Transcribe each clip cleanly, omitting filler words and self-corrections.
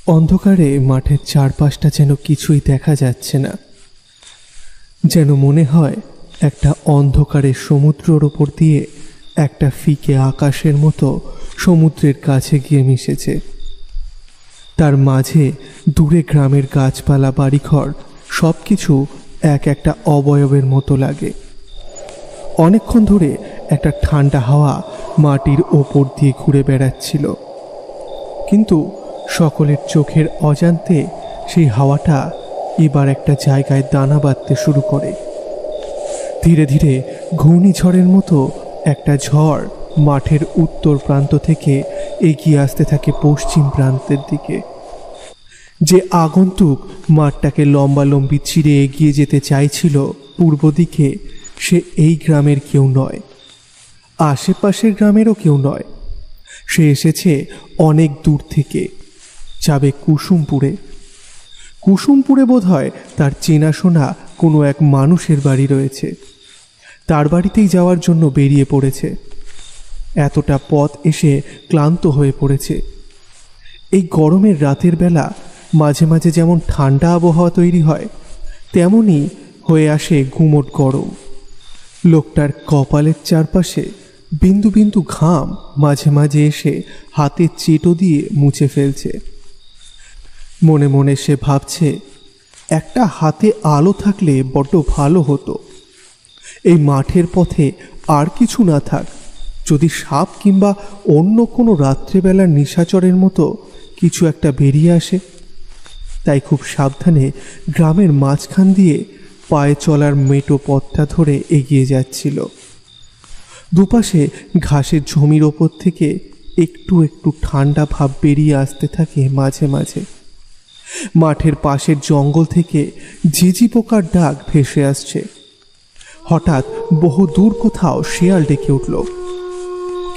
অন্ধকারে মাঠের চারপাশটা যেন কিছুই দেখা যাচ্ছে না, যেন মনে হয় একটা অন্ধকারের সমুদ্রের ওপর দিয়ে একটা ফিকে আকাশের মতো সমুদ্রের কাছে গিয়ে মিশেছে। তার মাঝে দূরে গ্রামের গাছপালা, বাড়িঘর সব কিছু এক একটা অবয়বের মতো লাগে। অনেকক্ষণ ধরে একটা ঠান্ডা হাওয়া মাটির ওপর দিয়ে ঘুরে বেড়াচ্ছিল, কিন্তু সকলের চোখের অজান্তে সেই হাওয়াটা এবার একটা জায়গায় দানা বাঁধতে শুরু করে। ধীরে ধীরে ঘূর্ণিঝড়ের মতো একটা ঝড় মাঠের উত্তর প্রান্ত থেকে এগিয়ে আসতে থাকে পশ্চিম প্রান্তের দিকে। যে আগন্তুক মাঠটাকে লম্বালম্বি চিরে এগিয়ে যেতে চাইছিল পূর্ব দিকে, সে এই গ্রামের কেউ নয়, আশেপাশের গ্রামেরও কেউ নয়। সে এসেছে অনেক দূর থেকে, যাবে কুসুমপুরে। কুসুমপুরে বোধহয় তার চেনাশোনা কোনো এক মানুষের বাড়ি রয়েছে। তার বাড়িতেই যাওয়ার জন্য বেরিয়ে পড়েছে। এতটা পথ এসে ক্লান্ত হয়ে পড়েছে। এই গরমের রাতের বেলা মাঝে মাঝে যেমন ঠান্ডা আবহাওয়া তৈরি হয়, তেমনই হয়ে আসে গুমোট গরম। লোকটার কপালের চারপাশে বিন্দু বিন্দু ঘাম মাঝে মাঝে এসে হাতের চেটো দিয়ে মুছে ফেলছে। মনে মনে সে ভাবছে, একটা হাতে আলো থাকলে বড্ড ভালো হতো। এই মাঠের পথে আর কিছু না থাক, যদি সাপ কিংবা অন্য কোনো রাত্রেবেলার নিশাচরের মতো কিছু একটা বেরিয়ে আসে। তাই খুব সাবধানে গ্রামের মাঝখান দিয়ে পায়ে চলার মেটো পথটা ধরে এগিয়ে যাচ্ছিল। দুপাশে ঘাসের জমির ওপর থেকে একটু একটু ঠান্ডা ভাব বেরিয়ে আসতে থাকে মাঝে মাঝে। মাঠের পাশের জঙ্গল থেকে ঝিঝি পোকার ডাক ভেসে আসছে। হঠাৎ বহু দূর কোথাও শেয়াল ডেকে উঠল,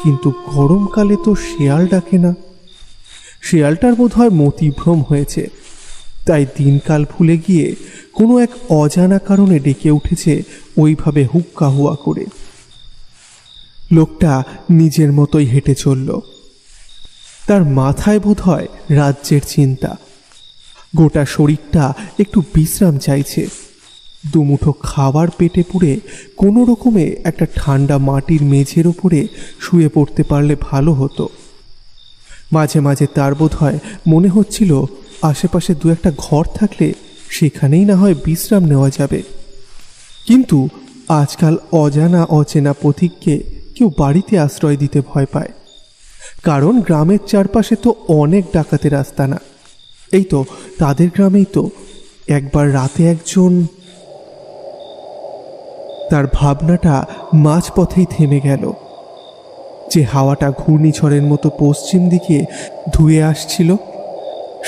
কিন্তু গরমকালে তো শেয়াল ডাকে না। শেয়ালটার বোধহয় মতিভ্রম হয়েছে, তাই দিনকাল ভুলে গিয়ে কোনো এক অজানা কারণে ডেকে উঠেছে ওইভাবে হুক্কা হুয়া করে। লোকটা নিজের মতোই হেঁটে চলল। তার মাথায় বোধহয় রাজ্যের চিন্তা। গোটা শরীরটা একটু বিশ্রাম চাইছে। দুমুঠো খাবার পেটে পুড়ে কোনো রকমে একটা ঠান্ডা মাটির মেঝের ওপরে শুয়ে পড়তে পারলে ভালো হতো। মাঝে মাঝে তার বোধহয় মনে হচ্ছিল, আশেপাশে দু একটা ঘর থাকলে সেখানেই না হয় বিশ্রাম নেওয়া যাবে। কিন্তু আজকাল অজানা অচেনা পথিককে কেউ বাড়িতে আশ্রয় দিতে ভয় পায়, কারণ গ্রামের চারপাশে তো অনেক ডাকাতের আস্তানা। এই তো তাদের গ্রামেই তো একবার রাতে একজন। তার ভাবনাটা মাঝপথেই থেমে গেল। যে হাওয়াটা ঘূর্ণিঝড়ের মতো পশ্চিম দিকে ধুয়ে আসছিল,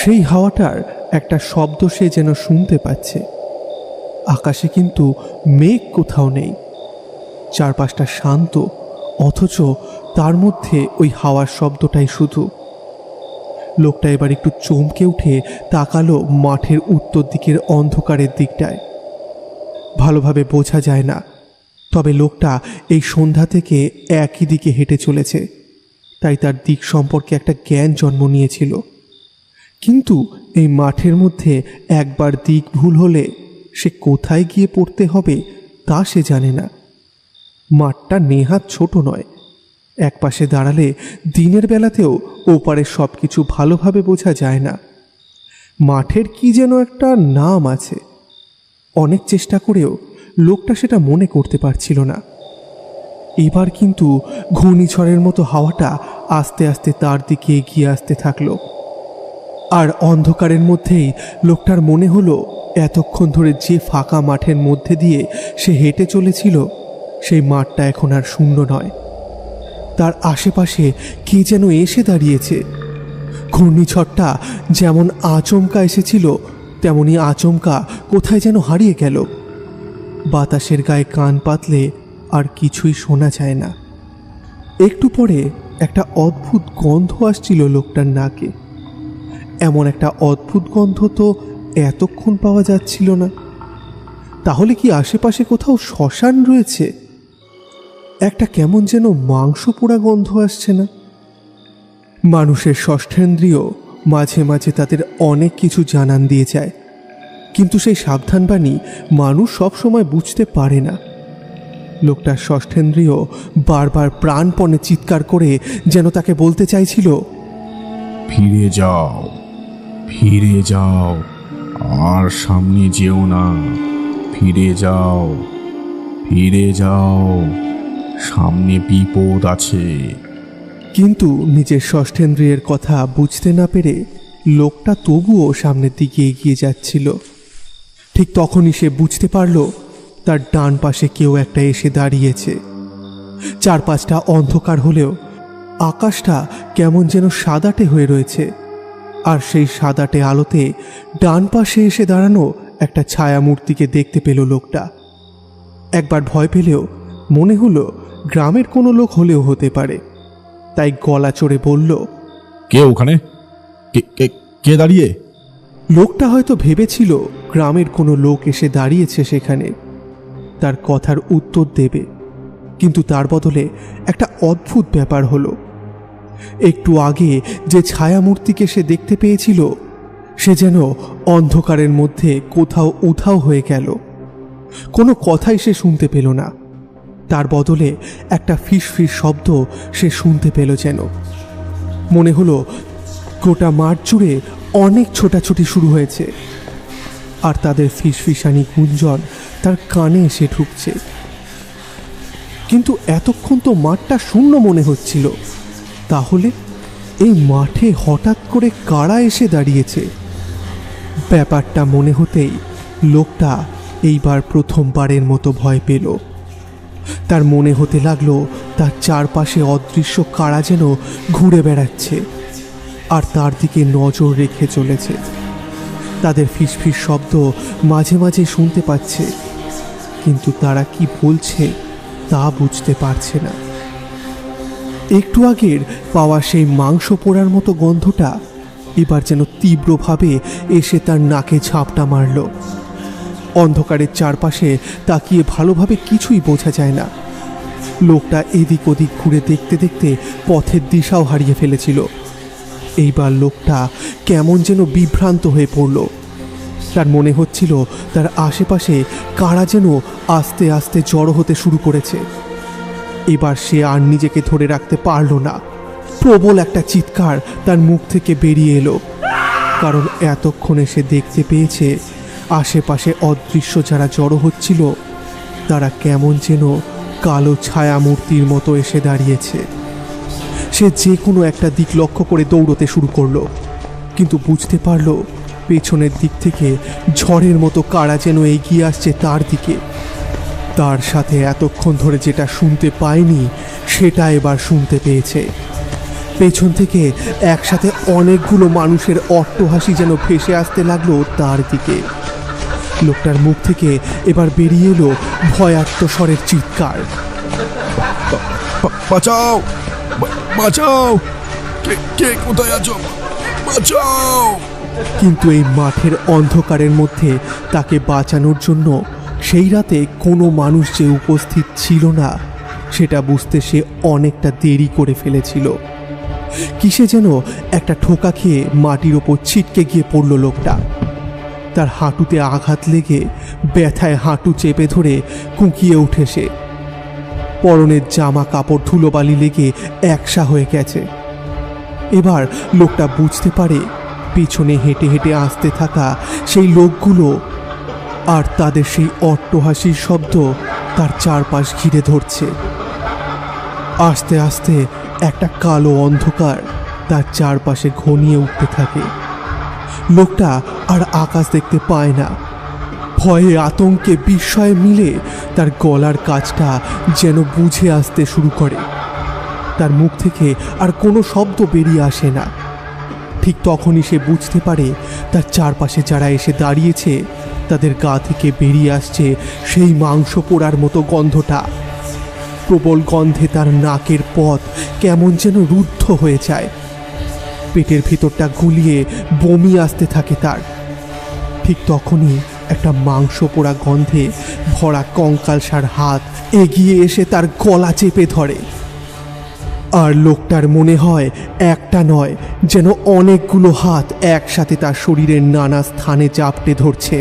সেই হাওয়াটার একটা শব্দ সে যেন শুনতে পাচ্ছে। আকাশে কিন্তু মেঘ কোথাও নেই, চারপাশটা শান্ত, অথচ তার মধ্যে ওই হাওয়ার শব্দটাই শুধু। লোকটা এবার একটু চমকে উঠে তাকালো মাঠের উত্তর দিকের অন্ধকারের দিকটায়। ভালোভাবে বোঝা যায় না, তবে লোকটা এই সন্ধ্যা থেকে একই দিকে হেঁটে চলেছে, তাই তার দিক সম্পর্কে একটা জ্ঞান জন্ম নিয়েছিল। কিন্তু এই মাঠের মধ্যে একবার দিক ভুল হলে সে কোথায় গিয়ে পড়তে হবে তা সে জানে না। মাঠটা নেহাত ছোট নয়, একপাশে দাঁড়ালে দিনের বেলাতেও ওপারে সব কিছু ভালোভাবে বোঝা যায় না। মাঠের কি যেন একটা নাম আছে, অনেক চেষ্টা করেও লোকটা সেটা মনে করতে পারছিল না। এবার কিন্তু ঘূর্ণিঝড়ের মতো হাওয়াটা আস্তে আস্তে তার দিকে এগিয়ে আসতে থাকলো। আর অন্ধকারের মধ্যেই লোকটার মনে হলো, এতক্ষণ ধরে যে ফাঁকা মাঠের মধ্যে দিয়ে সে হেঁটে চলেছিল, সেই মাঠটা এখন আর শূন্য নয়। তার আশেপাশে কে যেন এসে দাঁড়িয়েছে। ঘূর্ণিঝড়টা যেমন আচমকা এসেছিল, তেমনি আচমকা কোথায় যেন হারিয়ে গেল। বাতাসের গায়ে কান পাতলে আর কিছুই শোনা যায় না। একটু পরে একটা অদ্ভুত গন্ধ আসছিল লোকটার নাকে। এমন একটা অদ্ভুত গন্ধ তো এতক্ষণ পাওয়া যাচ্ছিল না। তাহলে কি আশেপাশে কোথাও শ্মশান রয়েছে? একটা কেমন যেন মাংস পোড়া গন্ধ আসছে না? মানুষের ষষ্ঠেন্দ্রিয় মাঝে মাঝে তাদের অনেক কিছু জানান দিয়ে যায়, কিন্তু সেই সাবধানবাণী মানুষ সবসময় বুঝতে পারে না। লোকটার ষষ্ঠেন্দ্রিয় বারবার প্রাণপণে চিৎকার করে যেন তাকে বলতে চাইছিল, ফিরে যাও, ফিরে যাও, আর সামনে যেও না, ফিরে যাও, ফিরে যাও, সামনে বিপদ আছে। কিন্তু নিজের ষষ্ঠেন্দ্রিয়ের কথা বুঝতে না পেরে লোকটা তবুও সামনের দিকে এগিয়ে যাচ্ছিল। ঠিক তখনই সে বুঝতে পারল তার ডান পাশে কেউ একটা এসে দাঁড়িয়েছে। চারপাশটা অন্ধকার হলেও আকাশটা কেমন যেন সাদাটে হয়ে রয়েছে, আর সেই সাদাটে আলোতে ডান পাশে এসে দাঁড়ানো একটা ছায়ামূর্তিকে দেখতে পেল লোকটা। একবার ভয় পেলেও মনে হলো গ্রামের কোনো লোক হলেও হতে পারে, তাই গলা চড়ে বলল, কে ওখানে? কে দাঁড়িয়ে? লোকটা হয়তো ভেবেছিল গ্রামের কোনো লোক এসে দাঁড়িয়েছে সেখানে, তার কথার উত্তর দেবে, কিন্তু তার বদলে একটা অদ্ভুত ব্যাপার হলো। একটু আগে যে ছায়ামূর্তিকে সে দেখতে পেয়েছিল সে যেন অন্ধকারের মধ্যে কোথাও উধাও হয়ে গেল। কোনো কথাই সে শুনতে পেল না, তার বদলে একটা ফিসফিস শব্দ সে শুনতে পেল। যেন মনে হলো গোটা মাঠ জুড়ে অনেক ছোটাছুটি শুরু হয়েছে, আর তাদের ফিসফিসানি গুঞ্জন তার কানে এসে ঢুকছে। কিন্তু এতক্ষণ তো মাঠটা শূন্য মনে হচ্ছিল, তাহলে এই মাঠে হঠাৎ করে কারা এসে দাঁড়িয়েছে? ব্যাপারটা মনে হতেই লোকটা এইবার প্রথমবারের মতো ভয় পেল। তার মনে হতে লাগলো তার চারপাশে অদৃশ্য কারা যেন ঘুরে বেড়াচ্ছে আর তার দিকে নজর রেখে চলেছে। তাদের ফিসফিস শব্দ মাঝে মাঝে শুনতে পাচ্ছে, কিন্তু তারা কি বলছে তা বুঝতে পারছে না। একটু আগের পাওয়া সেই মাংস পোড়ার মতো গন্ধটা এবার যেন তীব্রভাবে এসে তার নাকে ঝাপটা মারল। অন্ধকারের চারপাশে তাকিয়ে ভালোভাবে কিছুই বোঝা যায় না। লোকটা এদিক ওদিক ঘুরে দেখতে দেখতে পথের দিশাও হারিয়ে ফেলেছিল। এইবার লোকটা কেমন যেন বিভ্রান্ত হয়ে পড়ল। তার মনে হচ্ছিল তার আশেপাশে কারা যেন আস্তে আস্তে জড়ো হতে শুরু করেছে। এবার সে আর নিজেকে ধরে রাখতে পারল না। প্রবল একটা চিৎকার তার মুখ থেকে বেরিয়ে এলো, কারণ এতক্ষণে সে দেখতে পেয়েছে আশেপাশে অদৃশ্য যারা জড়ো হচ্ছিল তারা কেমন যেন কালো ছায়ামূর্তির মতো এসে দাঁড়িয়েছে। সে যে কোনো একটা দিক লক্ষ্য করে দৌড়তে শুরু করলো, কিন্তু বুঝতে পারল পেছনের দিক থেকে ঝড়ের মতো কারা যেন এগিয়ে আসছে তার দিকে। তার সাথে এতক্ষণ ধরে যেটা শুনতে পায়নি সেটা এবার শুনতে পেয়েছে। পেছন থেকে একসাথে অনেকগুলো মানুষের অট্টহাসি যেন ভেসে আসতে লাগলো তার দিকে। লোকটার মুখ থেকে এবার বেরিয়ে এলো ভয়ার্ত স্বরের চিৎকার, বাঁচাও, বাঁচাও, কে কোথায় আছো, বাঁচাও! কিন্তু এই মাঠের অন্ধকারের মধ্যে তাকে বাঁচানোর জন্য সেই রাতে কোনো মানুষ যে উপস্থিত ছিল না সেটা বুঝতে সে অনেকটা দেরি করে ফেলেছিল। কিসে যেন একটা ঠোকা খেয়ে মাটির ওপর ছিটকে গিয়ে পড়ল লোকটা। তার হাঁটুতে আঘাত লেগে ব্যথায় হাঁটু চেপে ধরে কুঁকিয়ে উঠে সে। পরনের জামা কাপড় ধুলোবালি লেগে একসা হয়ে গেছে। এবার লোকটা বুঝতে পারে পিছনে হেঁটে হেঁটে আসতে থাকা সেই লোকগুলো আর তাদের সেই অট্টহাসির শব্দ তার চারপাশ ঘিরে ধরছে। আস্তে আস্তে একটা কালো অন্ধকার তার চারপাশে ঘনিয়ে উঠতে থাকে। লোকটা আর আকাশ দেখতে পায় না। ভয়ে আতঙ্কে বিস্ময়ে মিলে তার গলার কাছটা যেন বুঝে আসতে শুরু করে। তার মুখ থেকে আর কোনো শব্দ বেরিয়ে আসে না। ঠিক তখনই সে বুঝতে পারে তার চারপাশে যারা এসে দাঁড়িয়েছে তাদের গা থেকে বেরিয়ে আসছে সেই মাংস পোড়ার মতো গন্ধটা। প্রবল গন্ধে তার নাকের পথ কেমন যেন রুদ্ধ হয়ে যায়। পেটের ভিতরটা গুলিয়ে বমি আসতে থাকে তার। ঠিক তখনই একটা মাংস পোড়া গন্ধে ভরা কঙ্কালসার হাত এগিয়ে এসে তার গলা চেপে ধরে। আর লোকটার মনে হয় একটা নয়, যেন অনেকগুলো হাত একসাথে তার শরীরের নানা স্থানে চাপটে ধরছে।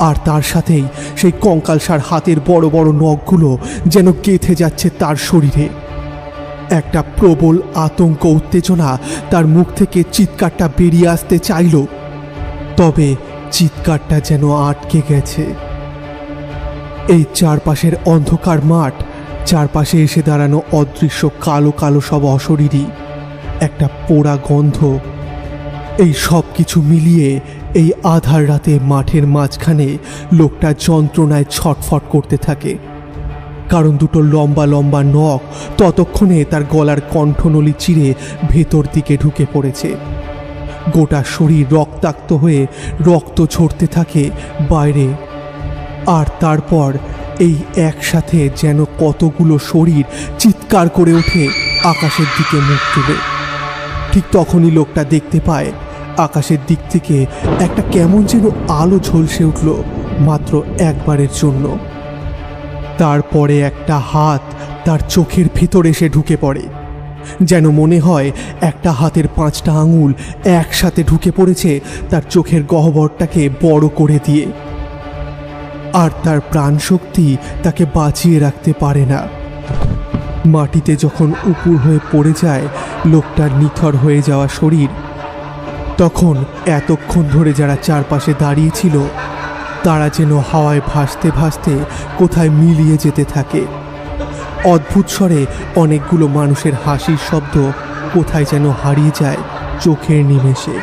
আর তার সাথেই সেই কঙ্কালসার হাতের বড় বড় নখগুলো যেন গেঁথে যাচ্ছে তার শরীরে। একটা প্রবল আতঙ্ক উত্তেজনা তার মুখ থেকে চিৎকারটা বেরিয়ে আসতে চাইল, তবে চিৎকারটা যেন আটকে গেছে। এই চারপাশের অন্ধকার মাঠ, চারপাশে এসে দাঁড়ানো অদৃশ্য কালো কালো সব অশরীরী, একটা পোড়া গন্ধ, এই সব কিছু মিলিয়ে এই আধার রাতে মাঠের মাঝখানে লোকটা যন্ত্রণায় ছটফট করতে থাকে। কারণ দুটো লম্বা লম্বা নখ ততক্ষণে তার গলার কণ্ঠনলী চিরে ভেতর দিকে ঢুকে পড়েছে। গোটা শরীর রক্তাক্ত হয়ে রক্ত ঝরতে থাকে বাইরে। আর তারপর এই একসাথে যেন কতগুলো শরীর চিৎকার করে ওঠে আকাশের দিকে মুখ তুলে। ঠিক তখনই লোকটা দেখতে পায় আকাশের দিক থেকে একটা কেমন যেন আলো ঝলসে উঠল মাত্র একবারের জন্য। তারপরে একটা হাত তার চোখের ভেতর এসে ঢুকে পড়ে, যেন মনে হয় একটা হাতের 5টা আঙুল একসাথে ঢুকে পড়েছে তার চোখের গহ্বরটাকে বড় করে দিয়ে। আর তার প্রাণশক্তি তাকে বাঁচিয়ে রাখতে পারে না। মাটিতে যখন উপুর হয়ে পড়ে যায় লোকটার নিথর হয়ে যাওয়া শরীর, তখন এতক্ষণ ধরে যারা চারপাশে দাঁড়িয়েছিল তারা যেন হাওয়ায় ভাসতে ভাসতে কোথায় মিলিয়ে যেতে থাকে। অদ্ভুত স্বরে অনেকগুলো মানুষের হাসির শব্দ কোথায় যেন হারিয়ে যায় চোখের নিমেষে।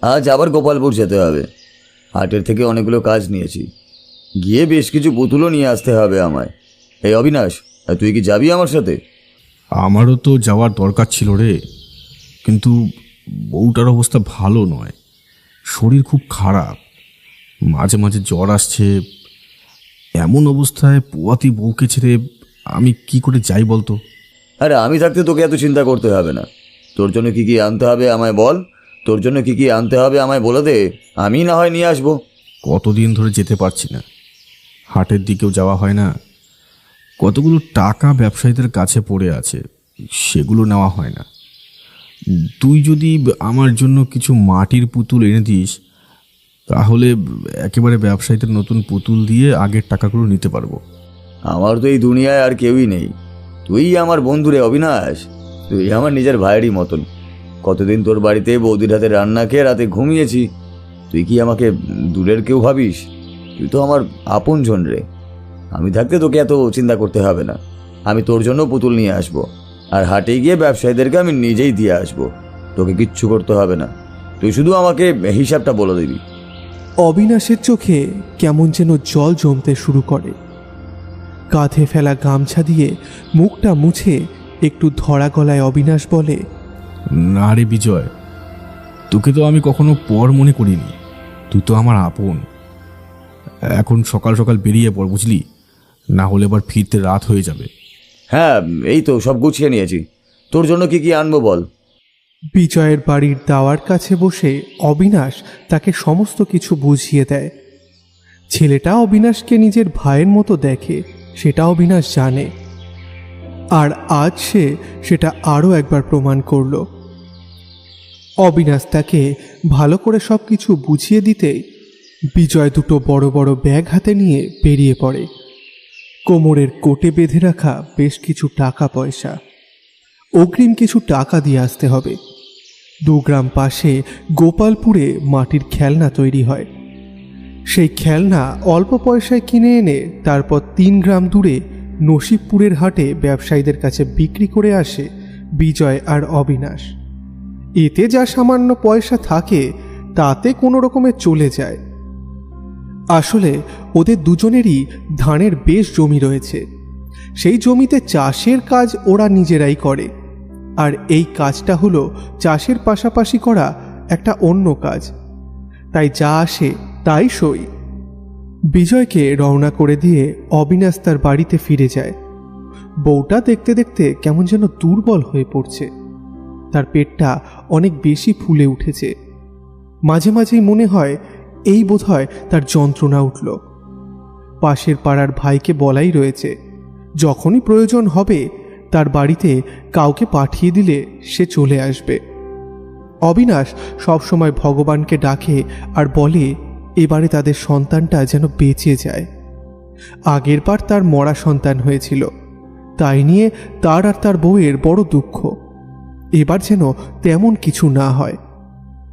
আজ আবার গোপালপুর যেতে হবে। হাটের থেকে অনেকগুলো কাজ নিয়েছি, গিয়ে বেশ কিছু পুতুলও নিয়ে আসতে হবে আমায়। এই অবিনাশ, তুই কি যাবি আমার সাথে? আমারও তো যাওয়ার দরকার ছিল রে, কিন্তু বউটার অবস্থা ভালো নয়, শরীর খুব খারাপ, মাঝে মাঝে জ্বর আসছে। এমন অবস্থায় পোয়াতি বউকে ছেড়ে আমি কি করে যাই বলতো? আরে আমি থাকতে তোকে এত চিন্তা করতে হবে না। তোর জন্য কি কি আনতে হবে আমায় বল, তোর জন্য কি কি আনতে হবে আমায় বলে দে, আমি না হয় নিয়ে আসবো। কতদিন ধরে যেতে পারছি না, হাটের দিকেও যাওয়া হয় না। কতগুলো টাকা ব্যবসায়ীদের কাছে পড়ে আছে, সেগুলো নেওয়া হয় না। তুই যদি আমার জন্য কিছু মাটির পুতুল এনে দিস, তাহলে একেবারে ব্যবসায়ীদের নতুন পুতুল দিয়ে আগের টাকাগুলো নিতে পারবো। আমার তো এই দুনিয়ায় আর কেউই নেই, তুই আমার বন্ধুরে অবিনাশ, তুই আমার নিজের ভাইয়েরই মতন। কতদিন তোর বাড়িতে বৌদির হাতে রান্না খেয়ে রাতে ঘুমিয়েছি, তুই কি আমাকে দূরের কেউ ভাবিস? তুই তো আমার আপনজন রে। আমি থাকতে তোকে এত চিন্তা করতে হবে না। আমি তোর জন্য পুতুল নিয়ে আসবো, আর হাটে গিয়ে ব্যবসায়ীদেরকে আমি নিজেই দিয়ে আসবো। তোকে কিচ্ছু করতে হবে না, তুই শুধু আমাকে হিসাবটা বলে দিবি। অবিনাশের চোখে কেমন যেন জল জমতে শুরু করে। কাঁধে ফেলা গামছা দিয়ে মুখটা মুছে একটু ধরা গলায় অবিনাশ বলে, না রে বিজয়, তোকে তো আমি কখনো পর মনে করিনি, তুই তো আমার আপন। এখন সকাল সকাল বেরিয়ে পড়, বুঝলি, না হলে আবার ফিরতে রাত হয়ে যাবে। হ্যাঁ, এই তো সব গুছিয়ে নিয়েছি। তোর জন্য কি কি আনবো বল। বিজয়ের বাড়ির দাওয়ার কাছে বসে অবিনাশ তাকে সমস্ত কিছু বুঝিয়ে দেয়। ছেলেটা অবিনাশকে নিজের ভাইয়ের মতো দেখে, সেটা অবিনাশ জানে। আর আজ সে সেটা আরও একবার প্রমাণ করল। অবিনাশ তাকে ভালো করে সব কিছু বুঝিয়ে দিতেই বিজয় দুটো বড় বড় ব্যাগ হাতে নিয়ে বেরিয়ে পড়ে। কোমরের কোটে বেঁধে রাখা বেশ কিছু টাকা পয়সা, অগ্রিম কিছু টাকা দিয়ে আসতে হবে। 2 গ্রাম পাশে গোপালপুরে মাটির খেলনা তৈরি হয়। সেই খেলনা অল্প পয়সায় কিনে এনে তারপর 3 গ্রাম দূরে নসিবপুরের হাটে ব্যবসায়ীদের কাছে বিক্রি করে আসে বিজয় আর অবিনাশ। এতে যা সামান্য পয়সা থাকে তাতে কোনো রকমে চলে যায়। আসলে ওদের দুজনেরই ধানের বেশ জমি রয়েছে। সেই জমিতে চাষের কাজ ওরা নিজেরাই করে, আর এই কাজটা হলো চাষের পাশাপাশি করা একটা অন্য কাজ। তাই যা আসে তাই সই। বিজয়কে রওনা করে দিয়ে অবিনাশ তার বাড়িতে ফিরে যায়। বউটা দেখতে দেখতে কেমন যেন দুর্বল হয়ে পড়ছে। তার পেটটা অনেক বেশি ফুলে উঠেছে। মাঝে মাঝেই মনে হয় এই বোধহয় তার যন্ত্রণা উঠল। পাশের পাড়ার ভাইকে বলাই রয়েছে, যখনই প্রয়োজন হবে তার বাড়িতে কাউকে পাঠিয়ে দিলে সে চলে আসবে। অবিনাশ সবসময় ভগবানকে ডাকে আর বলে এবারে তাদের সন্তানটা যেন বেঁচে যায়। আগেরবার তার মরা সন্তান হয়েছিল, তাই নিয়ে তার আর তার বউয়ের বড় দুঃখ। এবার যেন তেমন কিছু না হয়।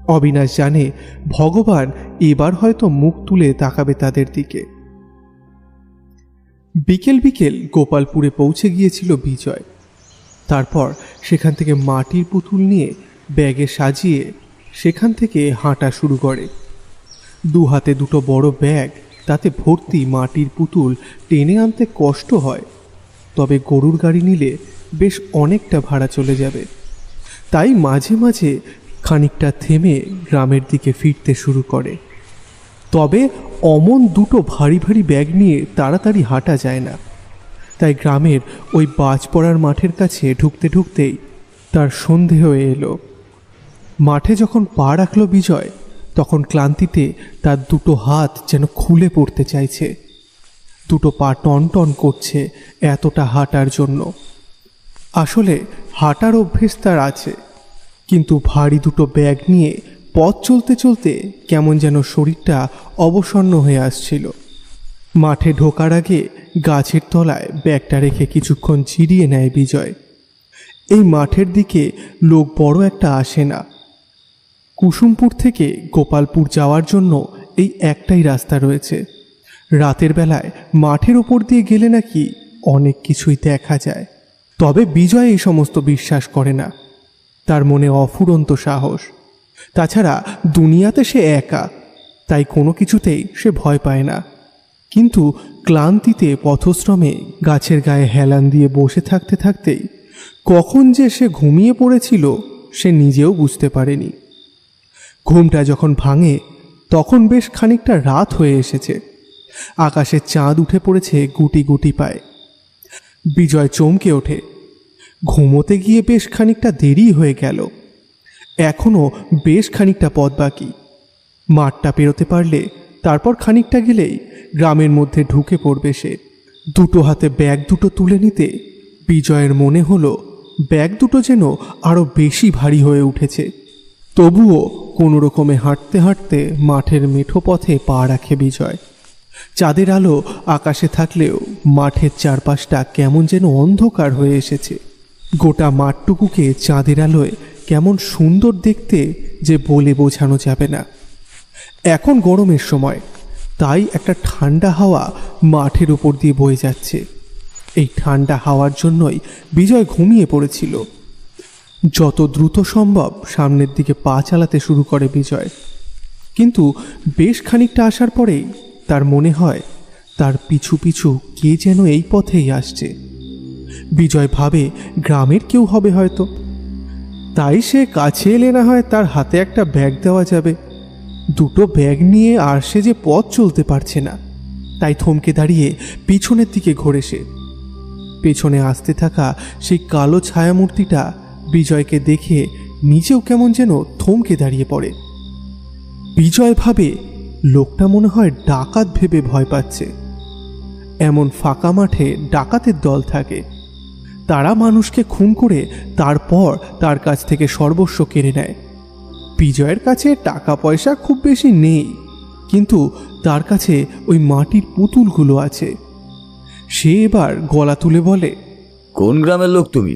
অবিনাশ জানে ভগবান এবার হয়তো মুখ তুলে তাকাবে তাদের দিকে। বিকেল বিকেল গোপালপুরে পৌঁছে গিয়েছিল বিজয়। তারপর সেখান থেকে মাটির পুতুল নিয়ে ব্যাগে সাজিয়ে সেখান থেকে হাঁটা শুরু করে। দু হাতে দুটো বড় ব্যাগ, তাতে ভর্তি মাটির পুতুল টেনে আনতে কষ্ট হয়। তবে গরুর গাড়ি নিলে বেশ অনেকটা ভাড়া চলে যাবে। তাই মাঝে মাঝে খানিকটা থেমে গ্রামের দিকে ফিরতে শুরু করে। তবে অমন দুটো ভারী ভারী ব্যাগ নিয়ে তাড়াতাড়ি হাঁটা যায় না। তাই গ্রামের ওই বাজ পড়ার মাঠের কাছে ঢুকতে ঢুকতেই তার সন্ধে হয়ে এলো। মাঠে যখন পা রাখল বিজয়, তখন ক্লান্তিতে তার দুটো হাত যেন খুলে পড়তে চাইছে। দুটো পা টন টন করছে এতটা হাঁটার জন্য। আসলে হাঁটার অভ্যেস তার আছে, কিন্তু ভারী দুটো ব্যাগ নিয়ে পথ চলতে চলতে কেমন যেন শরীরটা অবসন্ন হয়ে আসছিল। মাঠে ঢোকার আগে গাছের তলায় ব্যাগটা রেখে কিছুক্ষণ জিরিয়ে নেয় বিজয়। এই মাঠের দিকে লোক বড় একটা আসে না। কুসুমপুর থেকে গোপালপুর যাওয়ার জন্য এই একটাই রাস্তা রয়েছে। রাতের বেলায় মাঠের ওপর দিয়ে গেলে নাকি অনেক কিছুই দেখা যায়। তবে বিজয় এই সমস্ত বিশ্বাস করে না। তার মনে অফুরন্ত সাহস। তাছাড়া দুনিয়াতে সে একা, তাই কোনো কিছুতেই সে ভয় পায় না। কিন্তু ক্লান্তিতে পথশ্রমে গাছের গায়ে হেলান দিয়ে বসে থাকতে থাকতেই কখন যে সে ঘুমিয়ে পড়েছিল সে নিজেও বুঝতে পারেনি। ঘুমটা যখন ভাঙে তখন বেশ খানিকটা রাত হয়ে এসেছে। আকাশে চাঁদ উঠে পড়েছে গুটি গুটি পায়ে। বিজয় চমকে ওঠে। ঘুমোতে গিয়ে বেশ খানিকটা দেরি হয়ে গেল। এখনও বেশ খানিকটা পথ বাকি। মাঠটা পেরোতে পারলে তারপর খানিকটা গেলেই গ্রামের মধ্যে ঢুকে পড়বে সে। দুটো হাতে ব্যাগ দুটো তুলে নিতে বিজয়ের মনে হলো ব্যাগ দুটো যেন আরও বেশি ভারী হয়ে উঠেছে। তবুও কোনো রকমে হাঁটতে হাঁটতে মাঠের মেঠো পথে পা রাখে বিজয়। চাঁদের আলো আকাশে থাকলেও মাঠের চারপাশটা কেমন যেন অন্ধকার হয়ে এসেছে। গোটা মাঠটুকুকে চাঁদের আলোয় কেমন সুন্দর দেখতে যে বলে বোঝানো যাবে না। এখন গরমের সময়, তাই একটা ঠান্ডা হাওয়া মাঠের উপর দিয়ে বয়ে যাচ্ছে। এই ঠান্ডা হাওয়ার জন্যই বিজয় ঘুমিয়ে পড়েছিল। যত দ্রুত সম্ভব সামনের দিকে পা চালাতে শুরু করে বিজয়। কিন্তু বেশ খানিকটা আসার পরেই তার মনে হয় তার পিছু পিছু কে যেন এই পথেই আসছে। বিজয় ভাবে গ্রামের কেউ হবে হয়তো, তাই সে কাছে এলে না হয় তার হাতে একটা ব্যাগ দেওয়া যাবে। দুটো ব্যাগ নিয়ে আর সে যে পথ চলতে পারছে না, তাই থমকে দাঁড়িয়ে পিছনের দিকে ঘোরে সে। পেছনে আসতে থাকা সেই কালো ছায়ামূর্তিটা বিজয়কে দেখে নিজেও কেমন যেন থমকে দাঁড়িয়ে পড়ে। বিজয় ভাবে লোকটা মনে হয় ডাকাত ভেবে ভয় পাচ্ছে। এমন ফাঁকা মাঠে ডাকাতের দল থাকে, তারা মানুষকে খুন করে তারপর তার কাছ থেকে সর্বস্ব কেড়ে নেয়। বিজয়ের কাছে টাকা পয়সা খুব বেশি নেই, কিন্তু তার কাছে ওই মাটির পুতুলগুলো আছে। সে এবার গলা তুলে বলে, কোন গ্রামের লোক তুমি?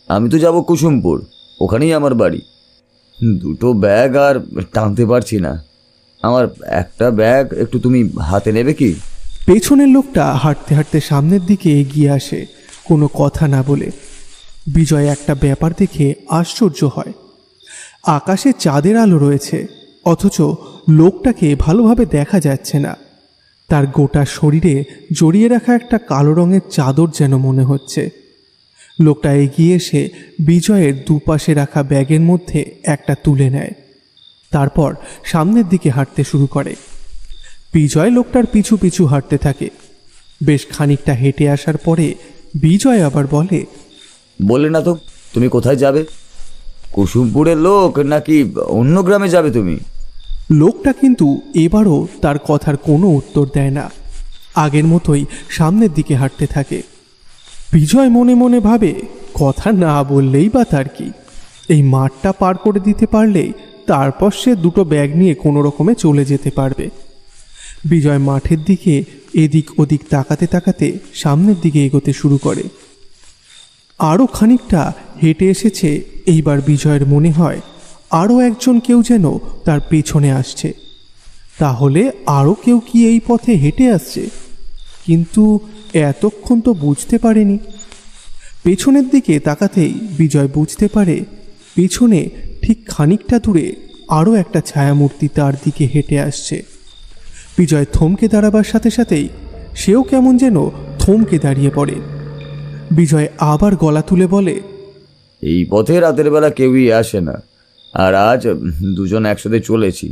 আমি তো যাব কুসুমপুর, ওখানেই আমার বাড়ি। দুটো ব্যাগ আর টানতে পারছি না, আমার একটা ব্যাগ একটু তুমি হাতে নেবে কি? পেছনের লোকটা হাঁটতে হাঁটতে সামনের দিকে এগিয়ে আসে কোনো কথা না বলে। বিজয় একটা ব্যাপার দেখে আশ্চর্য হয়। আকাশে চাঁদের আলো রয়েছে, অথচ লোকটাকে ভালোভাবে দেখা যাচ্ছে না। তার গোটা শরীরে জড়িয়ে রাখা একটা কালো রঙের চাদর যেন মনে হচ্ছে। লোকটা এগিয়ে এসে বিজয়ের দুপাশে রাখা ব্যাগের মধ্যে একটা তুলে নেয়। তারপর সামনের দিকে হাঁটতে শুরু করে। বিজয় লোকটার পিছু পিছু হাঁটতে থাকে। বেশ খানিকটা হেঁটে আসার পরে বিজয় আবার বলে, বলে না তো তুমি কোথায় যাবে? কুসুমপুরের লোক নাকি অন্য গ্রামে যাবে তুমি? লোকটা কিন্তু এবারও তার কথার কোনো উত্তর দেয় না, আগের মতোই সামনের দিকে হাঁটতে থাকে। বিজয় মনে মনে ভাবে, কথা না বললেই বা তার কি, এই মাঠটা পার করে দিতে পারলেই তারপর সে দুটো ব্যাগ নিয়ে কোনো রকমে চলে যেতে পারবে। বিজয় মাঠের দিকে এদিক ওদিক তাকাতে তাকাতে সামনের দিকে এগোতে শুরু করে। আরও খানিকটা হেঁটে এসেছে, এইবার বিজয়ের মনে হয় আরও একজন কেউ যেন তার পেছনে আসছে। তাহলে আরও কেউ কি এই পথে হেঁটে আসছে? কিন্তু এতক্ষণ তো বুঝতে পারেনি। পেছনের দিকে তাকাতেই বিজয় বুঝতে পারে পেছনে ঠিক খানিকটা দূরে আরও একটা ছায়ামূর্তি তার দিকে হেঁটে আসছে। বিজয় থমকে দাঁড়াবার সাথে সাথেই সেও কেমন যেন থমকে দাঁড়িয়ে পড়ে। বিজয় আবার গলা তুলে বলে, এই পথে রাতের বেলা কেউই আসে না, আর আজ দুজন একসাথে চলেছি।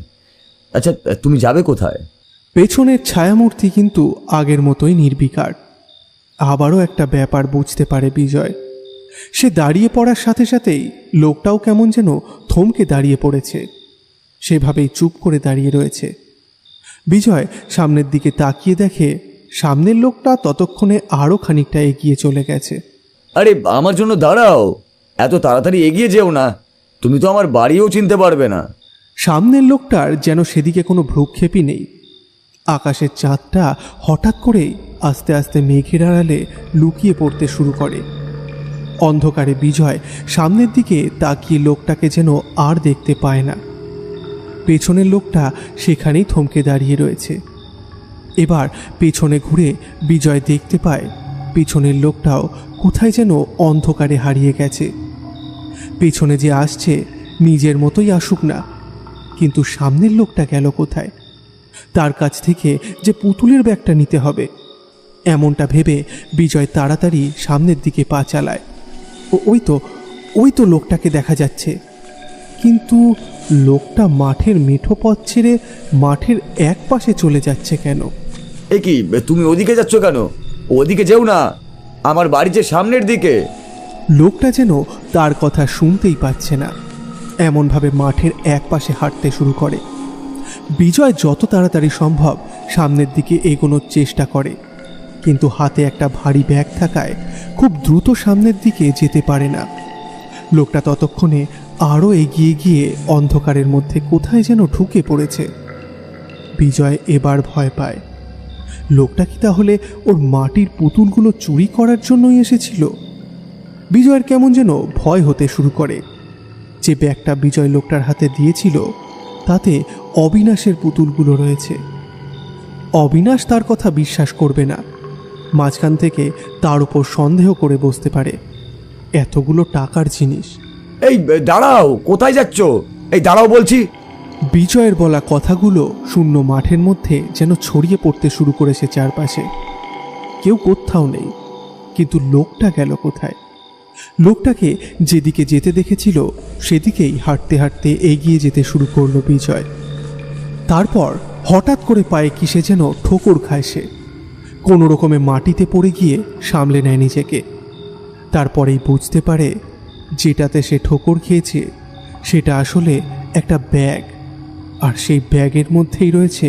আচ্ছা, তুমি যাবে কোথায়? পেছনের ছায়ামূর্তি কিন্তু আগের মতোই নির্বিকার। আবারও একটা ব্যাপার বুঝতে পারে বিজয়। সে দাঁড়িয়ে পড়ার সাথে সাথেই লোকটাও কেমন যেন থমকে দাঁড়িয়ে পড়েছে, সেভাবেই চুপ করে দাঁড়িয়ে রয়েছে। বিজয় সামনের দিকে তাকিয়ে দেখে সামনের লোকটা ততক্ষণে আরও খানিকটা এগিয়ে চলে গেছে। আরে আমার জন্য দাঁড়াও, এত তাড়াতাড়ি এগিয়ে যেও না, তুমি তো আমার বাড়িও চিনতে পারবে না। সামনের লোকটার যেন সেদিকে কোনো ভ্রুক্ষেপই নেই। আকাশের চাঁদটা হঠাৎ করেই আস্তে আস্তে মেঘের আড়ালে লুকিয়ে পড়তে শুরু করে। অন্ধকারে বিজয় সামনের দিকে তাকিয়ে লোকটাকে যেন আর দেখতে পায় না। পেছনের লোকটা সেখানেই থমকে দাঁড়িয়ে রয়েছে। এবার পেছনে ঘুরে বিজয় দেখতে পায় পেছনের লোকটাও কোথায় যেন অন্ধকারে হারিয়ে গেছে। পেছনে যে আসছে নিজের মতোই আসুক না, কিন্তু সামনের লোকটা গেল কোথায়? তার কাছ থেকে যে পুতুলের ব্যাগটা নিতে হবে, এমনটা ভেবে বিজয় তাড়াতাড়ি সামনের দিকে পা চালায়। ওই তো লোকটাকে দেখা যাচ্ছে, কিন্তু লোকটা মাঠের মেঠো পথ ছেড়ে মাঠের এক পাশে চলে যাচ্ছে কেন? এ কি, তুমি ওদিকে যাচ্ছ কেন? ওদিকে যেও না, আমার বাড়ি যে সামনের দিকে। লোকটা যেন তার কথা শুনতেই পাচ্ছে না, এমনভাবে মাঠের এক পাশে হাঁটতে শুরু করে। বিজয় যত তাড়াতাড়ি সম্ভব সামনের দিকে এগোনোর চেষ্টা করে, কিন্তু হাতে একটা ভারী ব্যাগ থাকায় খুব দ্রুত সামনের দিকে যেতে পারে না। লোকটা ততক্ষণে আরও এগিয়ে গিয়ে অন্ধকারের মধ্যে কোথায় যেন ঢুকে পড়েছে। বিজয় এবার ভয় পায়, লোকটা কি তাহলে ওর মাটির পুতুলগুলো চুরি করার জন্যই এসেছিল? বিজয়ের কেমন যেন ভয় হতে শুরু করে। যে ব্যাগটা বিজয় লোকটার হাতে দিয়েছিল তাতে অবিনাশের পুতুলগুলো রয়েছে। অবিনাশ তার কথা বিশ্বাস করবে না, মাঝখান থেকে তার উপর সন্দেহ করে বসতে পারে। এতগুলো টাকার জিনিস। এই দাঁড়াও, কোথায় যাচ্ছ? এই দাঁড়াও বলছি। বিজয়ের বলা কথাগুলো শূন্য মাঠের মধ্যে যেন ছড়িয়ে পড়তে শুরু করেছে চারপাশে। কেউ কোথাও নেই, কিন্তু লোকটা গেল কোথায়? লোকটাকে যেদিকে যেতে দেখেছিল সেদিকেই হাঁটতে হাঁটতে এগিয়ে যেতে শুরু করলো বিজয়। তারপর হঠাৎ করে পায়ে কিসে যেন ঠোকর খায় সে। কোনো রকমে মাটিতে পড়ে গিয়ে সামলে নেয় নিজেকে। তারপরেই বুঝতে পারে যেটাতে সে ঠোকর খেয়েছে সেটা আসলে একটা ব্যাগ, আর সেই ব্যাগের মধ্যেই রয়েছে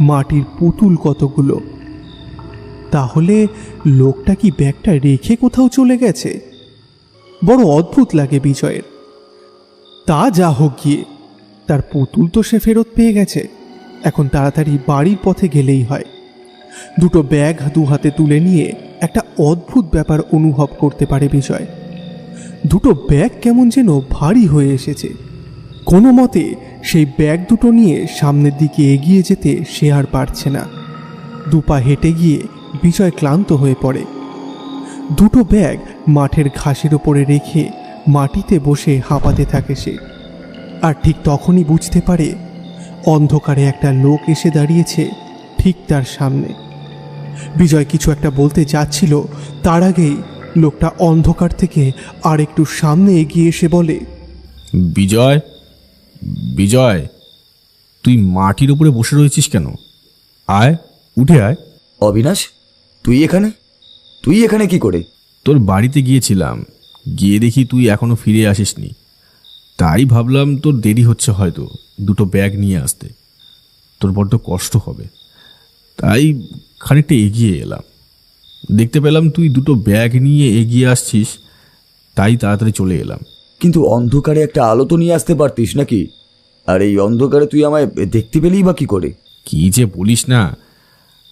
মাটির পুতুল কতগুলো। তাহলে লোকটা কি ব্যাগটা রেখে কোথাও চলে গেছে? বড় অদ্ভুত লাগে বিজয়ের। তা যা হোক গিয়ে, তার পুতুল তো সে ফেরত পেয়ে গেছে, এখন তাড়াতাড়ি বাড়ির পথে গেলেই হয়। দুটো ব্যাগ দু হাতে তুলে নিয়ে একটা অদ্ভুত ব্যাপার অনুভব করতে পারে বিজয়। দুটো ব্যাগ কেমন যেন ভারী হয়ে এসেছে। কোনো মতে সেই ব্যাগ দুটো নিয়ে সামনের দিকে এগিয়ে যেতে সে আর পারছে না। দুপা হেঁটে গিয়ে বিজয় ক্লান্ত হয়ে পড়ে। দুটো ব্যাগ মাঠের ঘাসের ওপরে রেখে মাটিতে বসে হাঁপাতে থাকে সে। আর ঠিক তখনই বুঝতে পারে অন্ধকারে একটা লোক এসে দাঁড়িয়েছে ঠিক তার সামনে। বিজয় কিছু একটা বলতে যাচ্ছিল, তার আগেই লোকটা অন্ধকার থেকে আর একটু সামনে এগিয়ে এসে বলে, বিজয়, বিজয়, তুই মাটির উপরে বসে রয়েছিস কেন? আয়, উঠে আয়। অবিনাশ, তুই এখানে কি করে? তোর বাড়িতে গিয়েছিলাম, গিয়ে দেখি তুই এখনো ফিরে আসিসনি। তাই ভাবলাম তোর দেরি হচ্ছে হয়তো দুটো ব্যাগ নিয়ে আসতে, তোর বড্ড কষ্ট হবে, তাই খানিকটা এগিয়ে এলাম। দেখতে পেলাম তুই দুটো ব্যাগ নিয়ে এগিয়ে আসছিস, তাই তাড়াতাড়ি চলে এলাম। কিন্তু অন্ধকারে একটা আলো তো নিয়ে আসতে পারতিস নাকি? আর এই অন্ধকারে তুই আমায় দেখতে পেলেই বা কি করে? কি যে বলিস না,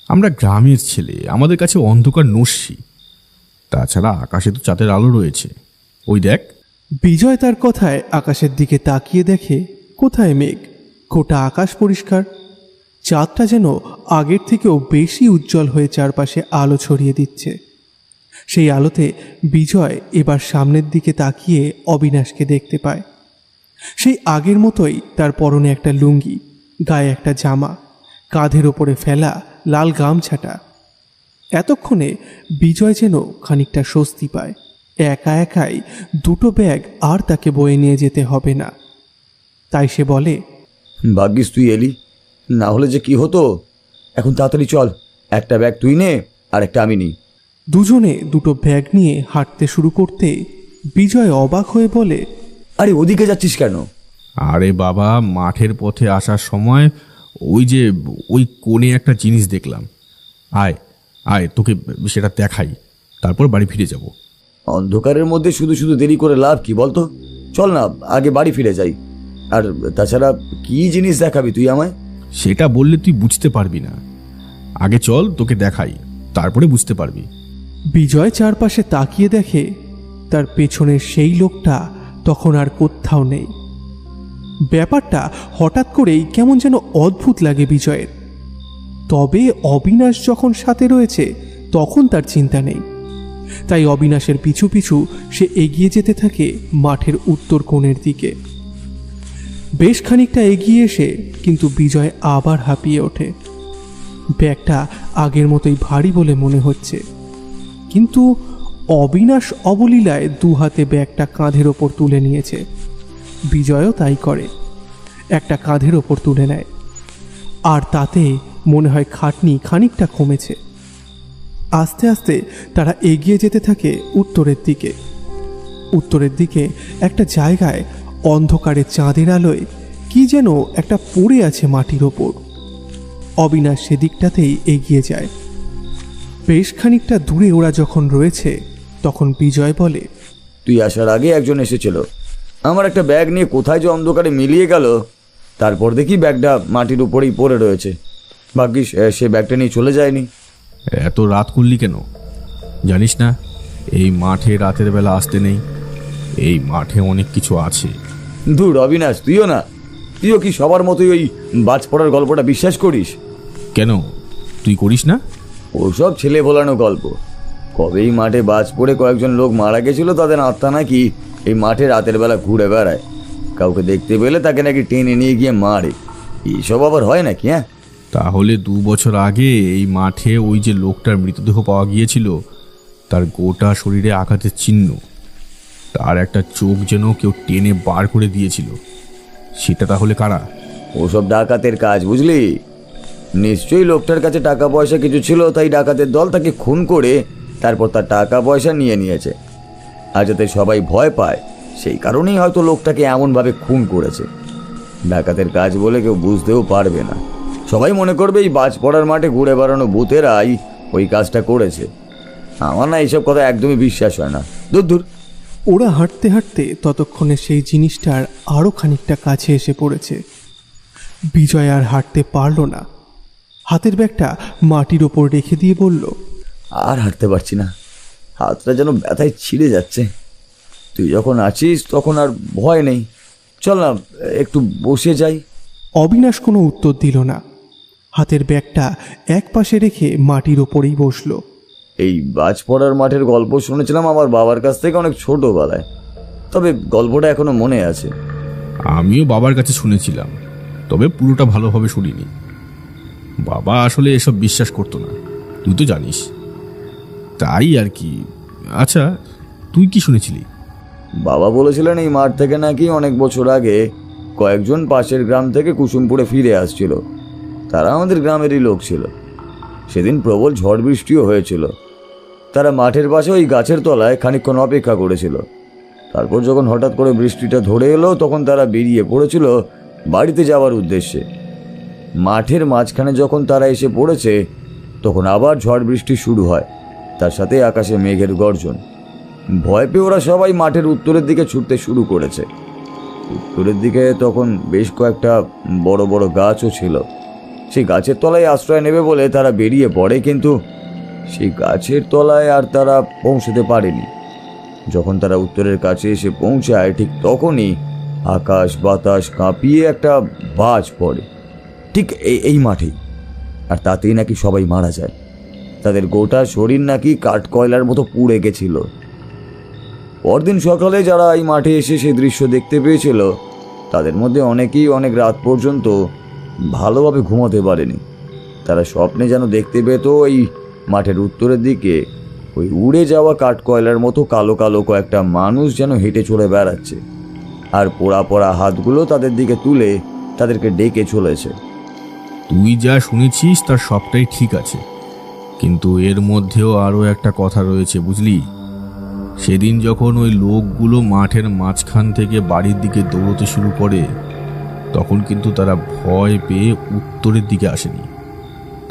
আমরা গ্রামের ছেলে, আমাদের কাছে অন্ধকার নস্যি। তাছাড়া আকাশে তো চাঁদের আলো রয়েছে, ওই দেখ। বিজয় তার কথায় আকাশের দিকে তাকিয়ে দেখে কোথায় মেঘ, গোটা আকাশ পরিষ্কার। চাঁদটা যেন আগের থেকেও বেশি উজ্জ্বল হয়ে চারপাশে আলো ছড়িয়ে দিচ্ছে। সেই আলোতে বিজয় এবার সামনের দিকে তাকিয়ে অবিনাশকে দেখতে পায়। সেই আগের মতোই তার পরনে একটা লুঙ্গি, গায়ে একটা জামা, কাঁধের ওপরে ফেলা লাল গামছাটা। এতক্ষণে বিজয় যেন খানিকটা স্বস্তি পায়। একা একাই দুটো ব্যাগ আর তাকে বয়ে নিয়ে যেতে হবে না। তাই সে বলে, ভাগ্যিস তুই এলি, না হলে যে কি হতো। এখন তাড়াতাড়ি চল, একটা ব্যাগ তুই নে আর একটা আমি নিই। দুজনে দুটো ব্যাগ নিয়ে হাঁটতে শুরু করতে বিজয় অবাক হয়ে বলে, আরে ওদিকে যাচ্ছিস কেন? আরে বাবা, মাঠের পথে আসার সময় ওই কোণে একটা জিনিস দেখলাম। আয় আয়, তোকে সেটা দেখাই, তারপর বাড়ি ফিরে যাব। অন্ধকারের মধ্যে শুধু শুধু দেরি করে লাভ কি বলতো? চল না, আগে বাড়ি ফিরে যাই। আর তাছাড়া কি জিনিস দেখাবি তুই আমায়? সেটা বললে তুই বুঝতে পারবি না, আগে চল তোকে দেখাই, তারপরে বুঝতে পারবি। বিজয় চারপাশে তাকিয়ে দেখে তার পেছনের সেই লোকটা তখন আর কোথাও নেই। ব্যাপারটা হঠাৎ করেই কেমন যেন অদ্ভুত লাগে বিজয়ের। তবে অবিনাশ যখন সাথে রয়েছে তখন তার চিন্তা নেই। তাই অবিনাশের পিছু পিছু সে এগিয়ে যেতে থাকে মাঠের উত্তর কোণের দিকে। বেশ খানিকটা এগিয়ে এসে কিন্তু বিজয় আবার হাঁপিয়ে ওঠে। ব্যাগটা আগের মতোই ভারী বলে মনে হচ্ছে, কিন্তু অবিনাশ অবলীলায় দু হাতে ব্যাগটা কাঁধের ওপর তুলে নিয়েছে। বিজয়ও তাই করে, একটা কাঁধের ওপর তুলে নেয়। আর তাতে মনে হয় খাটনি খানিকটা কমেছে। আস্তে আস্তে তারা এগিয়ে যেতে থাকে উত্তরের দিকে। উত্তরের দিকে একটা জায়গায় অন্ধকারে চাঁদের আলোয় কি যেন একটা পড়ে আছে মাটির ওপর। অবিনাশ সেদিকটাতেই এগিয়ে যায়। বেশ খানিকটা দূরে ওরা যখন রয়েছে তখন বিজয় বলে, তুই আসার আগে একজন এসেছিল, আমার একটা ব্যাগ নিয়ে কোথায় যে অন্ধকারে মিলিয়ে গেল। তারপর দেখি ব্যাগটা মাটির উপরেই পড়ে রয়েছে। ভাগ্যিস সে ব্যাগটা নিয়ে চলে যায়নি। এত রাত করলি কেন? জানিস না এই মাঠে রাতের বেলা আসতে নেই, এই মাঠে অনেক কিছু আছে। ধুর অবিনাশ, তুইও কি সবার মতোই ওই বাজ পড়ার গল্পটা বিশ্বাস করিস? কেন, তুই করিস না? ওসব ছেলে ভোলানো গল্প। কবেই মাঠে বাজ পড়ে কয়েকজন লোক মারা গেছিল, তাদের আত্মা নাকি এই মাঠে রাতের বেলা ঘুরে বেড়ায়। কাউকে দেখতে পেলে তাকে নাকি টেনে নিয়ে গিয়ে মারে। এইসব আবার হয় নাকি? হ্যাঁ, তাহলে 2 বছর আগে এই মাঠে ওই যে লোকটার মৃতদেহ পাওয়া গিয়েছিল, তার গোটা শরীরে আঘাতের চিহ্ন, তার একটা চোখ যেন কেউ টেনে বার করে দিয়েছিল, সেটা তাহলে কারা? ওসব ডাকাতের কাজ, বুঝলি? নিশ্চয়ই লোকটার কাছে টাকা পয়সা কিছু ছিল, তাই ডাকাতের দল তাকে খুন করে তারপর তার টাকা পয়সা নিয়ে নিয়েছে। আর যাতে সবাই ভয় পায় সেই কারণেই হয়তো লোকটাকে এমনভাবে খুন করেছে। ডাকাতের কাজ বলে কেউ বুঝতেও পারবে না, সবাই মনে করবে এই বাজ পড়ার মাঠে ঘুরে বেড়ানো ভূতেরাই ওই কাজটা করেছে। আমার না এইসব কথা একদমই বিশ্বাস হয় না। দূর দূর। ওরা হাঁটতে হাঁটতে ততক্ষণে সেই জিনিসটার আরও খানিকটা কাছে এসে পড়েছে। বিজয় আর হাঁটতে পারল না, হাতের ব্যাগটা মাটির ওপর রেখে দিয়ে বলল, আর হাঁটতে পারছি না, হাতটা যেন ব্যথায় ছিঁড়ে যাচ্ছে। তুই যখন আছিস তখন আর ভয় নেই, চল না একটু বসে যাই। অবিনাশ কোনো উত্তর দিল না, হাতের ব্যাগটা এক পাশে রেখে মাটির ওপরেই বসল। এই বাজ পড়ার মাঠের গল্প শুনেছিলাম আমার বাবার কাছ থেকে অনেক ছোটবেলায়, তবে গল্পটা এখনো মনে আছে। আমিও বাবার কাছে শুনেছিলাম, তবে পুরোটা ভালোভাবে শুনিনি। বাবা আসলে এসব বিশ্বাস করতো না, তুই তো জানিস, তাই আর কি। আচ্ছা, তুই কি শুনেছিলি? বাবা বলেছিলেন এই মাঠ থেকে নাকি অনেক বছর আগে কয়েকজন পাশের গ্রাম থেকে কুসুমপুরে ফিরে আসছিল। তারা আমাদের গ্রামেরই লোক ছিল। সেদিন প্রবল ঝড় বৃষ্টিও হয়েছিল। তারা মাঠের পাশে ওই গাছের তলায় খানিকক্ষণ অপেক্ষা করেছিল। তারপর যখন হঠাৎ করে বৃষ্টিটা ধরে এলো তখন তারা বেরিয়ে পড়েছিল বাড়িতে যাওয়ার উদ্দেশ্যে। মাঠের মাঝখানে যখন তারা এসে পড়েছে তখন আবার ঝড় বৃষ্টি শুরু হয়, তার সাথে আকাশে মেঘের গর্জন। ভয় পেয়ে ওরা সবাই মাঠের উত্তরের দিকে ছুটতে শুরু করেছে। উত্তরের দিকে তখন বেশ কয়েকটা বড় বড় গাছও ছিল। সেই গাছের তলায় আশ্রয় নেবে বলে তারা বেরিয়ে পড়ে, কিন্তু সেই গাছের তলায় আর তারা পৌঁছতে পারেনি। যখন তারা উত্তরের কাছে এসে পৌঁছায় ঠিক তখনই আকাশ বাতাস কাঁপিয়ে একটা বাজ পড়ে ঠিক এই মাঠেই, আর তাতেই নাকি সবাই মারা যায়। তাদের গোটা শরীর নাকি কাঠকয়লার মতো পুড়ে গেছিল। পরদিন সকালে যারা এই মাঠে এসে সেই দৃশ্য দেখতে পেয়েছিল তাদের মধ্যে অনেকেই অনেক রাত পর্যন্ত ভালোভাবে ঘুমোতে পারেনি। তারা স্বপ্নে যেন দেখতে পেত এই মাঠের উত্তরের দিকে ওই উড়ে যাওয়া কাঠকয়লার মতো কালো কালো কয়েকটা মানুষ যেন হেঁটে চলে বেড়াচ্ছে, আর পোড়া পোড়া হাতগুলো তাদের দিকে তুলে তাদেরকে ডেকে চলেছে। তুই যা শুনেছিস তার সবটাই ঠিক আছে, কিন্তু এর মধ্যেও আরও একটা কথা রয়েছে, বুঝলি? সেদিন যখন ওই লোকগুলো মাঠের মাঝখান থেকে বাড়ির দিকে দৌড়তে শুরু করে তখন কিন্তু তারা ভয় পেয়ে উত্তরের দিকে আসেনি।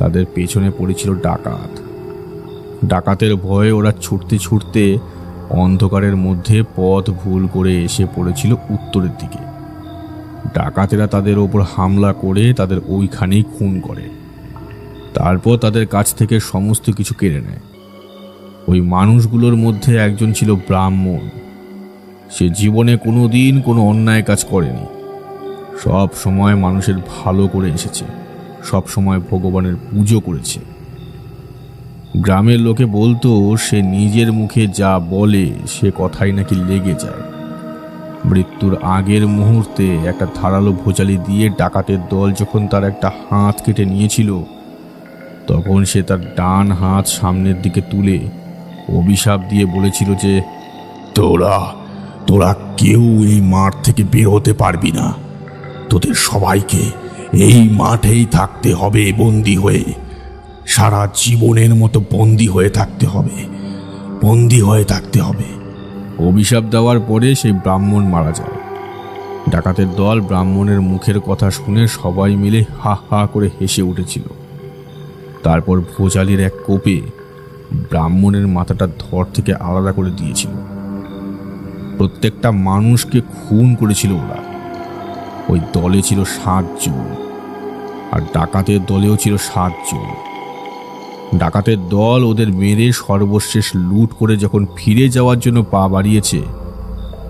তাদের পেছনে পড়েছিল ডাকাত। ডাকাতের ভয়ে ওরা ছুটতে ছুটতে অন্ধকারের মধ্যে পথ ভুল করে এসে পড়েছিল উত্তরের দিকে। ডাকাতেরা তাদের ওপর হামলা করে তাদের ওইখানেই খুন করে। তারপর তাদের কাছ থেকে সমস্ত কিছু কেড়ে নেয়। ওই মানুষগুলোর মধ্যে একজন ছিল ব্রাহ্মণ। সে জীবনে কোনোদিন কোনো অন্যায় কাজ করেনি, সব সময় মানুষের ভালো করে এসেছে, সব সময় ভগবানের পুজো করেছে। গ্রামের লোকে বলতো সে নিজের মুখে যা বলে সে কথাই নাকি লেগে যায়। মৃত্যুর আগের মুহূর্তে একটা ধারালো ভোজালি দিয়ে ডাকাতের দল যখন তার একটা হাত কেটে নিয়েছিল তখন সে তার ডান হাত সামনের দিকে তুলে অভিশাপ দিয়ে বলেছিল যে তোরা কেউ এই মাঠ থেকে বের হতে পারবি না, তোদের সবাইকে এই মাঠেই থাকতে হবে, বন্দি হয়ে সারা জীবনের মতো বন্দি হয়ে থাকতে হবে। অভিশাপ দেওয়ার পরে সেই ব্রাহ্মণ মারা যায়। ডাকাতের দল ব্রাহ্মণের মুখের কথা শুনে সবাই মিলে হা হা করে হেসে উঠেছিল। তারপর ভোজালির এক কোপে ব্রাহ্মণের মাথাটা ধর থেকে আলাদা করে দিয়েছিল। প্রত্যেকটা মানুষকে খুন করেছিল ওরা। ওই দলে ছিল 7 জন, আর ডাকাতের দলেও ছিল 7 জন। ডাকাতের দল ওদের মেরে সর্বশেষ লুট করে যখন ফিরে যাওয়ার জন্য পা বাড়িয়েছে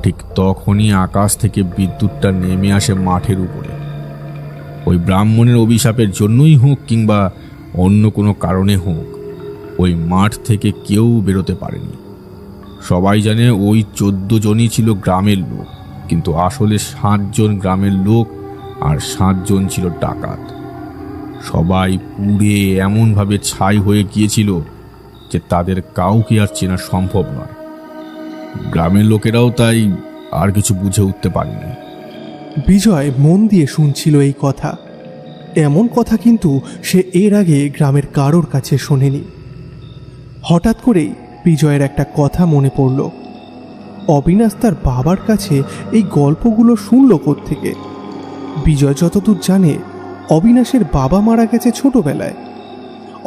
ঠিক তখনই আকাশ থেকে বিদ্যুৎটা নেমে আসে মাঠের উপরে। ওই ব্রাহ্মণের অভিশাপের জন্যই হোক কিংবা অন্য কোনো কারণে হোক ওই মাঠ থেকে কেউ বেরোতে পারেনি। সবাই জানে ওই 14 জনই ছিল গ্রামের লোক, কিন্তু আসলে 7 জন গ্রামের লোক আর 7 জন ছিল ডাকাত। সবাই পুড়ে এমনভাবে ছাই হয়ে গিয়েছিল যে তাদের কাউকে আর চেনা সম্ভব নয়। গ্রামের লোকেরাও তাই আর কিছু বুঝে উঠতে পারেনি। বিজয় মন দিয়ে শুনছিল এই কথা। এমন কথা কিন্তু সে এর আগে গ্রামের কারোর কাছে শোনেনি। হঠাৎ করেই বিজয়ের একটা কথা মনে পড়ল। অবিনাশ তার বাবার কাছে এই গল্পগুলো শুনল কোত্থেকে? বিজয় যতদূর জানে অবিনাশের বাবা মারা গেছে ছোটবেলায়।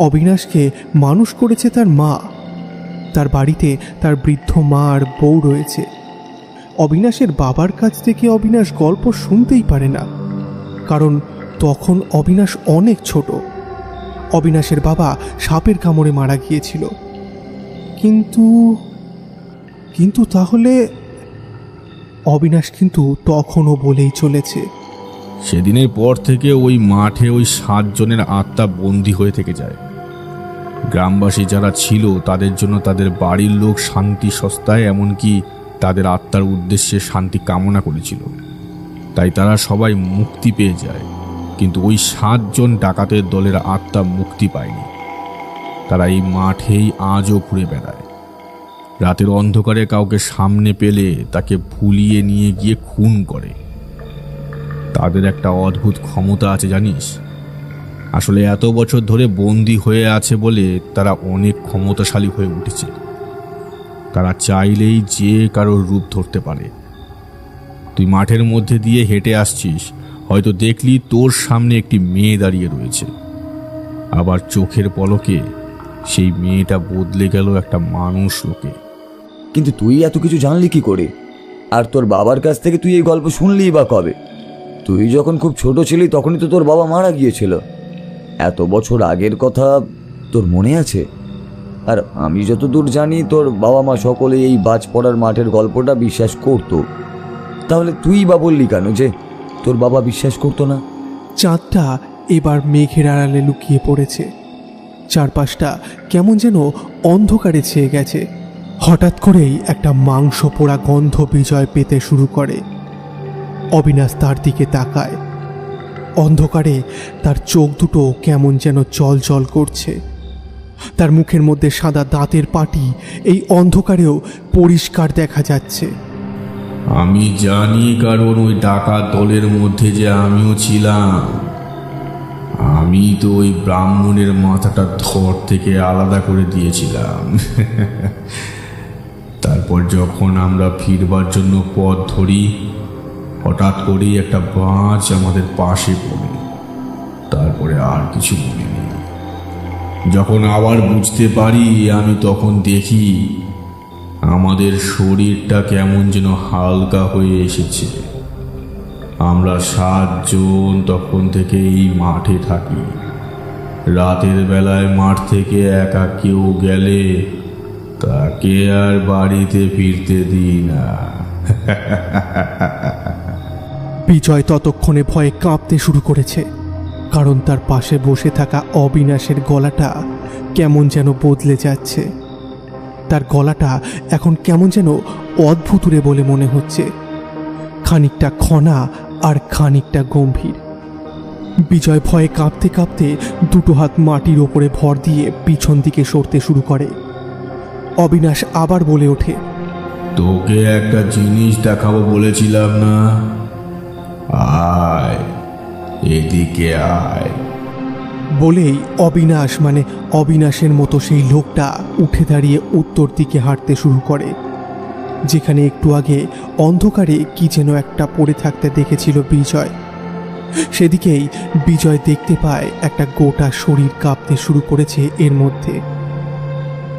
অবিনাশকে মানুষ করেছে তার মা। তার বাড়িতে তার বৃদ্ধ মা আর বউ রয়েছে। অবিনাশের বাবার কাছ থেকে অবিনাশ গল্প শুনতেই পারে না, কারণ তখন অবিনাশ অনেক ছোট। অবিনাশের বাবা সাপের কামড়ে মারা গিয়েছিল। কিন্তু তাহলে অবিনাশ কিন্তু তখনও বলেই চলেছে। সেদিনের পর থেকে ওই মাঠে ওই 7 জনের আত্মা বন্দী হয়ে থেকে যায়। গ্রামবাসী যারা ছিল তাদের জন্য তাদের বাড়ির লোক শান্তি সস্তায়, এমনকি তাদের আত্মার উদ্দেশ্যে শান্তি কামনা করেছিল। তাই তারা সবাই মুক্তি পেয়ে যায়, কিন্তু ওই 7 জন ডাকাতের দলের আত্মা মুক্তি পায়নি। তারা এই মাঠেই আজও ঘুরে বেড়ায়। রাতের অন্ধকারে কাউকে সামনে পেলে তাকে ভুলিয়ে নিয়ে গিয়ে খুন করে। তাদের একটা অদ্ভুত ক্ষমতা আছে জানিস? আসলে এত বছর ধরে বন্দী হয়ে আছে বলে তারা অনেক ক্ষমতাশালী হয়ে উঠেছে। তারা চাইলেই যে কারোর রূপ ধরতে পারে। তুই মাঠের মধ্যে দিয়ে হেঁটে আসছিস, হয়তো দেখলি তোর সামনে একটি মেয়ে দাঁড়িয়ে রয়েছে, আবার চোখের পলকে সেই মেয়েটা বদলে গেল একটা মানুষ রূপে। কিন্তু তুই এত কিছু জানলি কি করে? আর তোর বাবার কাছ থেকে তুই এই গল্প শুনলি বা কবে? তুই যখন খুব ছোট ছিলি তখনই তো তোর বাবা মারা গিয়েছিল। এত বছর আগের কথা তোর মনে আছে? আর আমি যতদূর জানি তোর বাবা মা সকলে এই বাজ পড়ার মাঠের গল্পটা বিশ্বাস করতো। তাহলে তুই বা বললি কেন যে তোর বাবা বিশ্বাস করতো না? চাঁদটা এবার মেঘের আড়ালে লুকিয়ে পড়েছে। চারপাশটা কেমন যেন অন্ধকারে ছেয়ে গেছে। হঠাৎ করেই একটা মাংস পোড়া গন্ধ বিজয় পেতে শুরু করে। অবিনাশ তার দিকে তাকায়। অন্ধকারে তার চোখ দুটো কেমন যেন জল জল করছে। তার মুখের মধ্যে সাদা দাঁতের পাটি এই অন্ধকারেও পরিষ্কার দেখা যাচ্ছে। আমি জানি, কারণ ওই ডাকাত দলের মধ্যে যে আমিও ছিলাম। আমি তো ওই ব্রাহ্মণের মাথাটা ধর থেকে আলাদা করে দিয়েছিলাম। তারপর যখন আমরা ফিরবার জন্য পথ ধরি, হঠাৎ করেই একটা বাজ আমাদের পাশে পড়ে। তারপরে আর কিছু মনে নেই। যখন আবার বুঝতে পারি, আমি তখন দেখি আমাদের শরীরটা কেমন যেন হালকা হয়ে এসেছে। আমরা 7 জন তখন থেকে এই মাঠে থাকি। রাতের বেলায় মাঠ থেকে একা কেউ গেলে তাকে আর বাড়িতে ফিরতে দিই না। বিজয় ততক্ষণে ভয়ে কাঁপতে শুরু করেছে, কারণ তার পাশে বসে থাকা অবিনাশের গলাটা কেমন যেন বদলে যাচ্ছে। তার গলাটা এখন কেমন যেন অদ্ভুতুরে বলে মনে হচ্ছে, খানিকটা খনা আর খানিকটা গম্ভীর। বিজয় ভয়ে কাঁপতে কাঁপতে দুটো হাত মাটির ওপরে ভর দিয়ে পিছন দিকে সরতে শুরু করে। অবিনাশ আবার বলে ওঠে, তোকে একটা জিনিস দেখাবো বলেছিলাম না? আয়, এদিকে আয়। বলেই অবিনাশের মতো সেই লোকটা উঠে দাঁড়িয়ে উত্তর দিকে হাঁটতে শুরু করে, যেখানে একটু আগে অন্ধকারে কি যেন একটা পড়ে থাকতে দেখেছিল বিজয়। সেদিকেই বিজয় দেখতে পায় একটা গোটা শরীর কাঁপতে শুরু করেছে এর মধ্যে।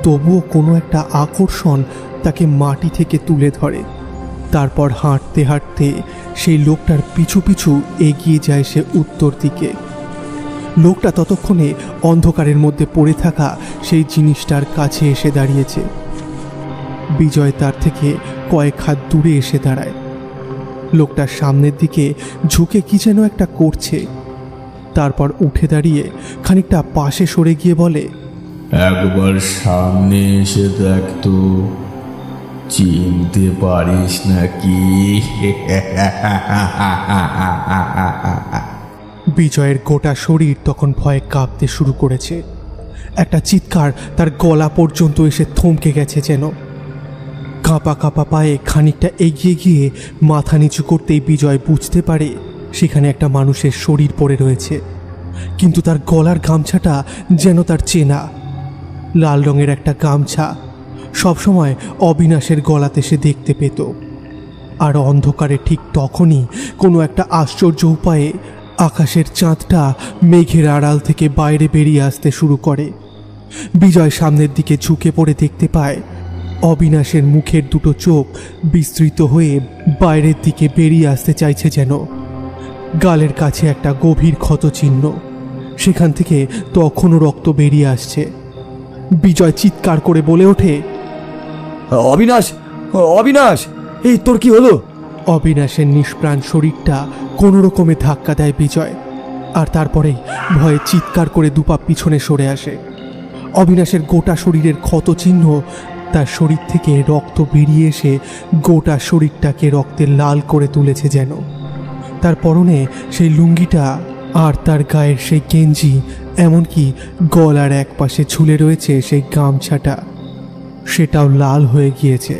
তবুও কোনো একটা আকর্ষণ তাকে মাটি থেকে তুলে ধরে। তারপর হাঁটতে হাঁটতে সেই লোকটার পিছু পিছু এগিয়ে যায় সে উত্তর দিকে। লোকটা ততক্ষণে অন্ধকারের মধ্যে পড়ে থাকা সেই জিনিসটার কাছে এসে দাঁড়িয়েছে। বিজয় তার থেকে কয়েক হাত দূরে এসে দাঁড়ায়। লোকটার সামনের দিকে ঝুঁকে কি যেন একটা করছে। তারপর উঠে দাঁড়িয়ে খানিকটা পাশে সরে গিয়ে বলে, একবার সামনে এসে দেখ তো, চিনতে পারিস নাকি? বিজয়ের গোটা শরীর তখন ভয়ে কাঁপতে শুরু করেছে। একটা চিৎকার তার গলা পর্যন্ত এসে থমকে গেছে যেন। কাঁপা কাঁপা পায়ে খানিকটা এগিয়ে গিয়ে মাথা নিচু করতেই বিজয় বুঝতে পারে সেখানে একটা মানুষের শরীর পড়ে রয়েছে, কিন্তু তার গলার গামছাটা যেন তার চেনা। লাল রঙের একটা গামছা সবসময় অবিনাশের গলাতে সে দেখতে পেত। আর অন্ধকারে ঠিক তখনই কোনো একটা আশ্চর্য উপায়ে আকাশের চাঁদটা মেঘের আড়াল থেকে বাইরে বেরিয়ে আসতে শুরু করে। বিজয় সামনের দিকে ঝুঁকে পড়ে দেখতে পায় অবিনাশের মুখের দুটো চোখ বিস্তৃত হয়ে বাইরের দিকে বেরিয়ে আসতে চাইছে যেন। গালের কাছে একটা গভীর ক্ষতচিহ্ন, সেখান থেকে তখনও রক্ত বেরিয়ে আসছে। বিজয় চিৎকার করে বলে ওঠে, অবিনাশ, অবিনাশ, এই তোর কি হলো? অবিনাশের নিষ্প্রাণ শরীরটা কোনো রকমে ধাক্কা দেয় বিজয়, আর তারপরেই ভয়ে চিৎকার করে দুপা পিছনে সরে আসে। অবিনাশের গোটা শরীরের ক্ষতচিহ্ন, তার শরীর থেকে রক্ত বেরিয়ে এসে গোটা শরীরটাকে রক্তে লাল করে তুলেছে যেন। তার পরনে সেই লুঙ্গিটা আর তার গায়ের সেই গেঞ্জি, এমনকি গলার এক পাশে ঝুলে রয়েছে সেই গামছাটা, সেটাও লাল হয়ে গিয়েছে।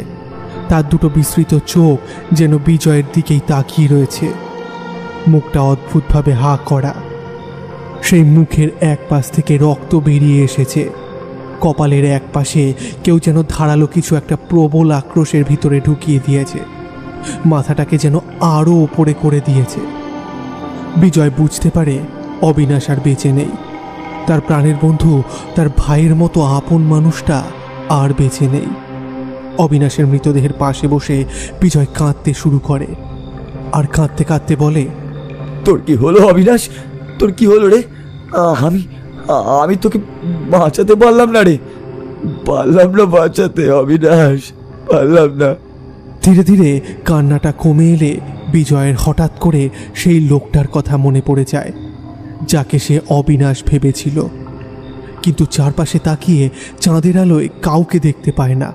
তার দুটো বিস্তৃত চোখ যেন বিজয়ের দিকেই তাকিয়ে রয়েছে, মুখটা অদ্ভুতভাবে হা করা। সেই মুখের এক পাশ থেকে রক্ত বেরিয়ে এসেছে, কপালের এক পাশে কেউ যেন ধারালো কিছু একটা প্রবল আক্রোশের ভিতরে ঢুকিয়ে দিয়েছে, মাথাটাকে যেন আরও ওপরে করে দিয়েছে। বিজয় বুঝতে পারে অবিনাশ আর বেঁচে নেই। তার প্রাণের বন্ধু, তার ভাইয়ের মতো আপন মানুষটা আর বেঁচে নেই। অবিনাশের মৃতদেহের পাশে বসে বিজয় কাঁদতে শুরু করে, আর কাঁদতে কাঁদতে বলে, তোর কি হলো অবিনাশ? তোর কি হলো রে? আমি আমি তোকে বাঁচাতে পারলাম না রে, পারলাম না বাঁচাতে অবিনাশ, পারলাম না। ধীরে ধীরে কান্নাটা কমে এলে বিজয়ের হঠাৎ করে সেই লোকটার কথা মনে পড়ে যায়, যাকে সে অবিনাশ ভেবেছিল। কিন্তু চারপাশে তাকিয়ে চাঁদের আলোয় কাউকে দেখতে পায় না।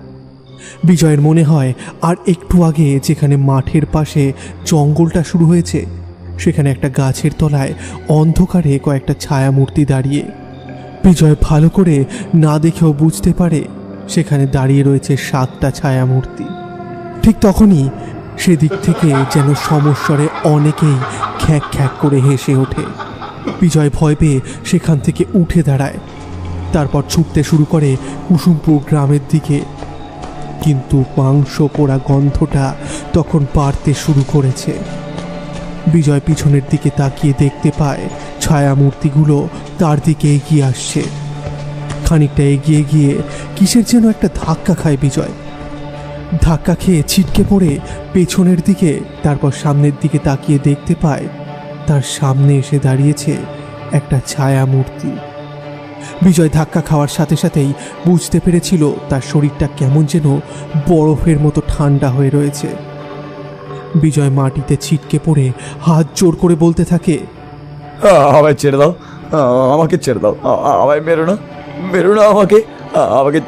বিজয়ের মনে হয় আর একটু আগে যেখানে মাঠের পাশে জঙ্গলটা শুরু হয়েছে, সেখানে একটা গাছের তলায় অন্ধকারে কয়েকটা ছায়ামূর্তি দাঁড়িয়ে। বিজয় ভালো করে না দেখেও বুঝতে পারে সেখানে দাঁড়িয়ে রয়েছে 7টা ছায়ামূর্তি। ঠিক তখনই সেদিক থেকে যেন সমস্বরে অনেকেই খ্যাক খ্যাক করে হেসে ওঠে। বিজয় ভয় পেয়ে সেখান থেকে উঠে দাঁড়ায়, তারপর ছুটতে শুরু করে কুসুমপুর গ্রামের দিকে। কিন্তু মাংস পোড়া গন্ধটা তখন বাড়তে শুরু করেছে। বিজয় পিছনের দিকে তাকিয়ে দেখতে পায় ছায়ামূর্তিগুলো তার দিকে এগিয়ে আসছে। খানিকটা এগিয়ে গিয়ে কিসের যেন একটা ধাক্কা খায় বিজয়। ধাক্কা খেয়ে ছিটকে পড়ে পেছনের দিকে, তারপর সামনের দিকে তাকিয়ে দেখতে পায় তার সামনে এসে দাঁড়িয়েছে একটা ছায়ামূর্তি। বিজয় ধাক্কা খাওয়ার সাথে সাথেই বুঝতে পেরেছিল তার শরীরটা কেমন যেন বরফের মতো ঠান্ডা হয়ে রয়েছে। বিজয় মাটিতে ছিটকে পড়ে হাত জোর করে বলতে থাকে, আমায় ছেড়ে দাও, আমাকে ছেড়ে দাও, আমায় মেরো না, মেরো না আমাকে, আমাকে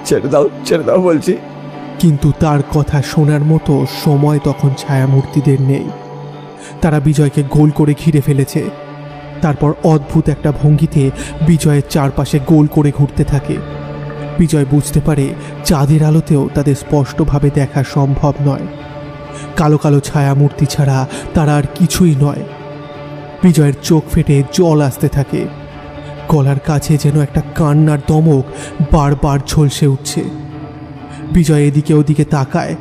ছেড়ে দাও বলছি। কিন্তু তার কথা শোনার মতো সময় তখন ছায়ামূর্তিদের নেই। তারা বিজয়কে গোল করে ঘিরে ফেলেছে। তারপর অদ্ভুত একটা ভঙ্গিতে বিজয়ের চারপাশে গোল করে ঘুরতে থাকে। বিজয় বুঝতে পারে চাঁদের আলোতেও তাদের স্পষ্টভাবে দেখা সম্ভব নয়। কালো কালো ছায়ামূর্তি ছাড়া তারা আর কিছুই নয়। বিজয়ের চোখ ফেটে জল আসতে থাকে। গলার কাছে যেন একটা কান্নার দমক বারবার ঝলসে উঠছে। বিজয় এদিকে ওদিকে তাকায়,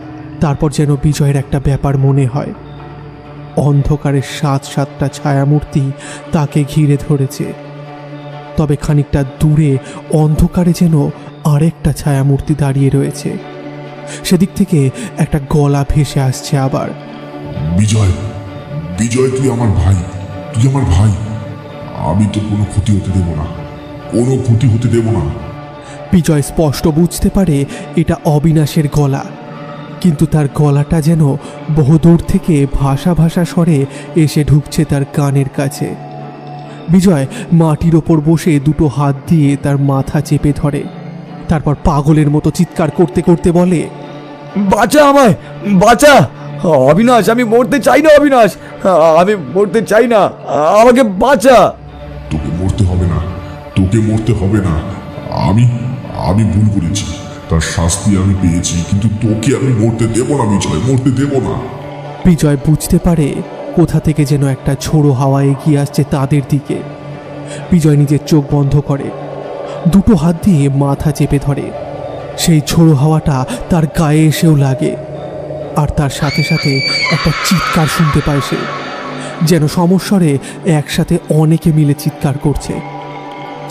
তারপর যেন বিজয়ের একটা ব্যাপার মনে হয়। অন্ধকারের 7টা ছায়ামূর্তি তাকে ঘিরে ধরেছে। তবে খানিকটা দূরে অন্ধকারে যেন আরেকটা ছায়ামূর্তি দাঁড়িয়ে রয়েছে। সেদিক থেকে একটা গলা ভেসে আসছে আবার, বিজয়, বিজয় তুই আমার ভাই, তুই আমার ভাই, আমি তোর কোনো ক্ষতি হতে দেব না, কোনো ক্ষতি হতে দেব না। বিজয় স্পষ্ট বুঝতে পারে এটা অবিনাশের গলা, কিন্তু তার গলাটা যেন বহুদূর থেকে ভাষা ভাষা স্বরে এসে ঢুকছে তার কানের কাছে। বিজয় মাটির ওপর বসে দুটো হাত দিয়ে তার মাথা চেপে ধরে, তারপর পাগলের মতো চিৎকার করতে করতে বলে, বাঁচা আমায়, বাঁচা অবিনাশ, আমি মরতে চাই না অবিনাশ, আমি মরতে চাই না, আমাকে বাঁচা। তোকে মরতে হবে না, তোকে মরতে হবে না, আমি আমি ভুল করেছি, তার শাস্তি আমি পেয়েছি, কিন্তু তোকে আমি মরতে দেব না বিজয়, মরতে দেব না। বিজয় বুঝতে পারে কোথা থেকে যেন একটা ঝোড়ো হাওয়া এগিয়ে আসছে তাদের দিকে। বিজয় নিজের চোখ বন্ধ করে, দুটো হাত দিয়ে মাথা চেপে ধরে। সেই ঝোড়ো হাওয়াটা তার গায়ে এসেও লাগে, আর তার সাথে সাথে একটা চিৎকার শুনতে পায় সে, যেন সমস্বরে একসাথে অনেকে মিলে চিৎকার করছে।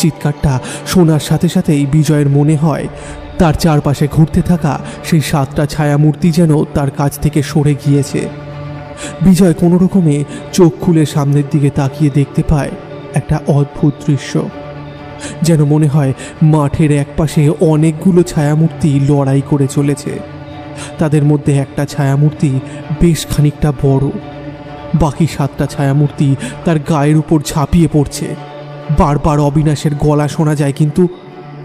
চিৎকারটা শোনার সাথে সাথেই বিজয়ের মনে হয় তার চারপাশে ঘুরতে থাকা সেই 7টা ছায়ামূর্তি যেন তার কাছ থেকে সরে গিয়েছে। বিজয় কোনো রকমে চোখ খুলে সামনের দিকে তাকিয়ে দেখতে পায় একটা অদ্ভুত দৃশ্য। যেন মনে হয় মাঠের একপাশে অনেকগুলো ছায়ামূর্তি লড়াই করে চলেছে। তাদের মধ্যে একটা ছায়ামূর্তি বেশ খানিকটা বড়, বাকি 7টা ছায়ামূর্তি তার গায়ের উপর ঝাঁপিয়ে পড়ছে। বারবার অবিনাশের গলা শোনা যায়, কিন্তু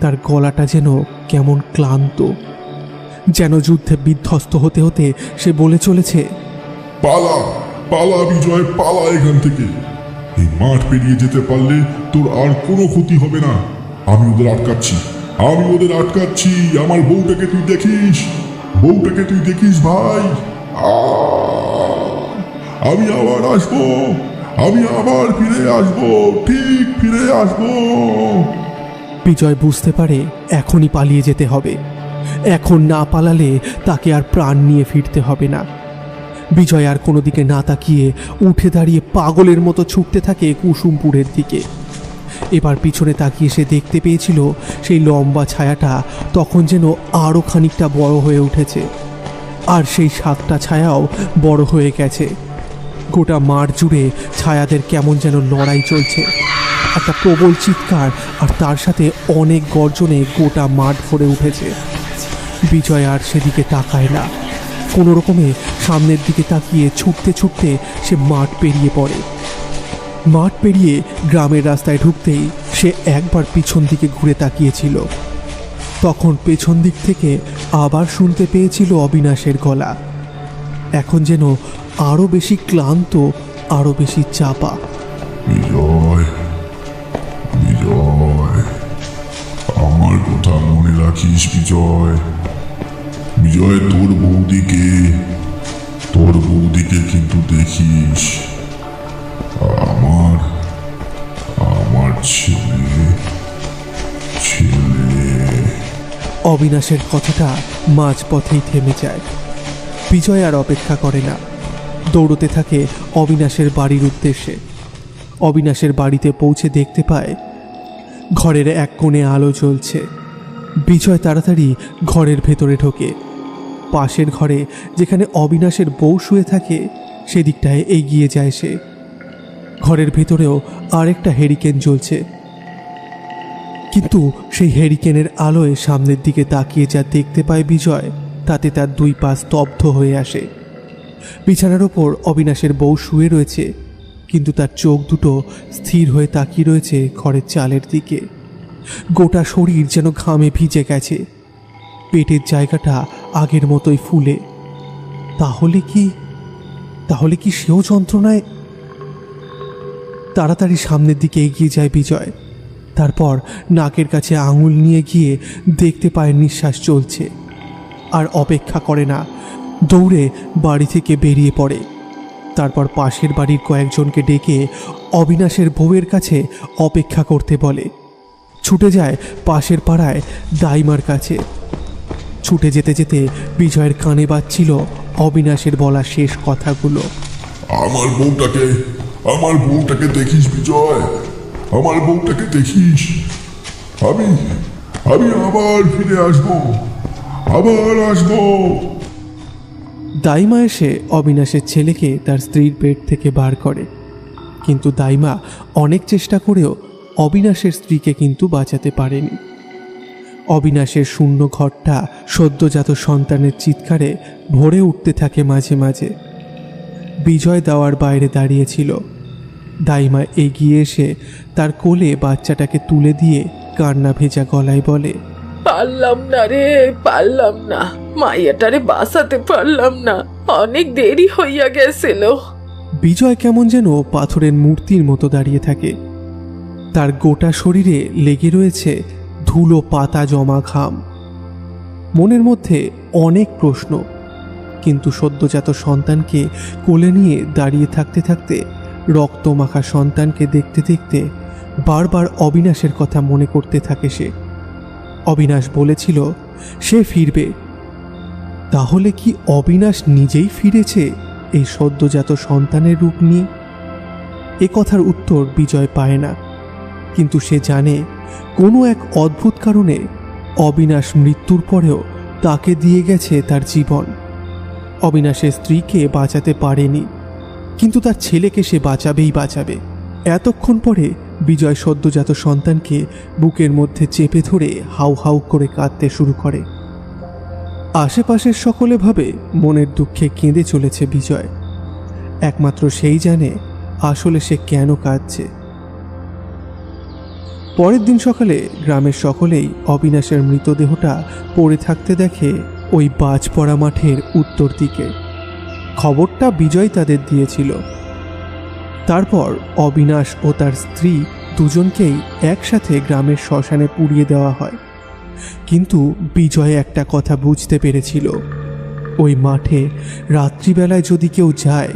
তার গলাটা যেন কেমন ক্লান্ত, যেন যুদ্ধে বিধ্বস্ত হতে হতে সে বলে চলেছে, পালা, পালা বিজয়, পালা এখান থেকে। এই মাঠ পেরিয়ে যেতে পারলে তোর আর কোনো ক্ষতি হবে না। আমি ওদের আটকাচ্ছি, আমি ওদের আটকাচ্ছি। আমার বউটাকে তুই দেখিস, বউটাকে তুই দেখিস ভাই। আমি আবার আসবো, আমি আবার ফিরে আসবো, ঠিক ফিরে আসবো। বিজয় বুঝতে পারে এখনই পালিয়ে যেতে হবে। এখন না পালালে তাকে আর প্রাণ নিয়ে ফিরতে হবে না। বিজয় আর কোনো দিকে না তাকিয়ে উঠে দাঁড়িয়ে পাগলের মতো ছুটতে থাকে কুসুমপুরের দিকে। এবার পিছনে তাকিয়ে সে দেখতে পেয়েছিল সেই লম্বা ছায়াটা তখন যেন আরও খানিকটা বড় হয়ে উঠেছে, আর সেই 7টা ছায়াও বড় হয়ে গেছে। গোটা মাঠ জুড়ে ছায়াদের কেমন যেন লড়াই চলছে। একটা প্রবল চিৎকার আর তার সাথে অনেক গর্জনে গোটা মাঠ ভরে উঠেছে। বিজয় আর সেদিকে তাকায় না, কোনো রকমে সামনের দিকে তাকিয়ে ছুটতে ছুটতে সে মাঠ পেরিয়ে পড়ে। মাঠ পেরিয়ে গ্রামের রাস্তায় ঢুকতেই সে একবার পিছন দিকে ঘুরে তাকিয়েছিল। তখন পেছন দিক থেকে আবার শুনতে পেয়েছিল অবিনাশের গলা, এখন যেন আরও বেশি ক্লান্ত, আরও বেশি চাপা। বিজয়, বিজয়, আমার কথা মনে রাখিস বিজয়। বিজয়, তোর বৌদিকে কিন্তু দেখিস। আমার আমার ছেলে। অবিনাশের কথাটা মাঝপথেই থেমে যায়। বিজয় আর অপেক্ষা করে না, দৌড়তে থাকে অবিনাশের বাড়ির উদ্দেশ্যে। অবিনাশের বাড়িতে পৌঁছে দেখতে পায় ঘরের এক কোণে আলো জ্বলছে। বিজয় তাড়াতাড়ি ঘরের ভেতরে ঢোকে। পাশের ঘরে যেখানে অবিনাশের বউ শুয়ে থাকে সেদিকটায় এগিয়ে যায় সে। ঘরের ভেতরেও আরেকটা হেরিকেন জ্বলছে, কিন্তু সেই হেরিকেনের আলোয় সামনের দিকে তাকিয়ে যা দেখতে পায় বিজয়, তাতে তার 2 পা স্তব্ধ হয়ে আসে। বিছানার ওপর অবিনাশের বউ শুয়ে রয়েছে, কিন্তু তার চোখ দুটো স্থির হয়ে তাকিয়ে রয়েছে ঘরের চালের দিকে। গোটা শরীর যেন ঘামে ভিজে গেছে, পেটের জায়গাটা আগের মতোই ফুলে। তাহলে কি সেও যন্ত্রণায়? তাড়াতাড়ি সামনের দিকে এগিয়ে যায় বিজয়। তারপর নাকের কাছে আঙুল নিয়ে গিয়ে দেখতে পায় নিঃশ্বাস চলছে। আর অপেক্ষা করে না, দৌড়ে বাড়ি থেকে বেরিয়ে পড়ে। তারপর পাশের বাড়ির কয়েকজনকে ডেকে অবিনাশের বউয়ের কাছে অপেক্ষা করতে বলে। ছুটে যায় পাশের পাড়ায় দাইমার কাছে। ছুটে যেতে যেতে বিজয়ের কানে বাজছিল অবিনাশের বলা শেষ কথাগুলো। আমার বউটাকে দেখিস বিজয়, আমার বউটাকে দেখিস। আমি আবার ফিরে আসবো। দাইমা এসে অবিনাশের ছেলেকে তার স্ত্রীর পেট থেকে বার করে, কিন্তু দাইমা অনেক চেষ্টা করেও অবিনাশের স্ত্রীকে কিন্তু বাঁচাতে পারেনি। অবিনাশের শূন্য ঘরটা সদ্যজাত সন্তানের চিৎকারে ভরে উঠতে থাকে মাঝে মাঝে। বিজয় দাওয়ার বাইরে দাঁড়িয়েছিল। দাইমা এগিয়ে এসে তার কোলে বাচ্চাটাকে তুলে দিয়ে কান্না ভেজা গলায় বলে, পারলাম না রে, পারলাম না, মাইয়াটারে বাঁচাতে পারলাম না, অনেক দেরি হইয়া গেছিল। বিজয় কেমন যেন পাথরের মূর্তির মতো দাঁড়িয়ে থাকে। তার গোটা শরীরে লেগে রয়েছে ধুলো পাতা জমা ঘাম। মনের মধ্যে অনেক প্রশ্ন, কিন্তু সদ্যজাত সন্তানকে কোলে নিয়ে দাঁড়িয়ে থাকতে থাকতে রক্তমাখা সন্তানকে দেখতে দেখতে বারবার অবিনাশের কথা মনে করতে থাকে সে। অবিনাশ বলেছিল সে ফিরবে। তাহলে কি অবিনাশ নিজেই ফিরেছে এই সদ্যজাত সন্তানের রূপ নিয়ে? এ কথার উত্তর বিজয় পায় না, কিন্তু সে জানে কোনো এক অদ্ভুত কারণে অবিনাশ মৃত্যুর পরেও তাকে দিয়ে গেছে তার জীবন। অবিনাশের স্ত্রীকে বাঁচাতে পারেনি, কিন্তু তার ছেলেকে সে বাঁচাবে। এতক্ষণ পরে বিজয় সদ্যজাত সন্তানকে বুকের মধ্যে চেপে ধরে হাউ হাউ করে কাঁদতে শুরু করে। আশেপাশের সকলে ভাবে মনের দুঃখে কেঁদে চলেছে বিজয়। একমাত্র সেই জানে আসলে সে কেন কাঁদছে। পরের দিন সকালে গ্রামের সকলেই অবিনাশের মৃতদেহটা পড়ে থাকতে দেখে ওই বাজ পড়া মাঠের উত্তর দিকে। খবরটা বিজয় তাদের দিয়েছিল। তারপর অবিনাশ ও তার স্ত্রী দুজনকেই একসাথে গ্রামের শ্মশানে পুড়িয়ে দেওয়া হয়। কিন্তু বিজয় একটা কথা বুঝতে পেরেছিল, ওই মাঠে রাত্রিবেলায় যদি কেউ যায়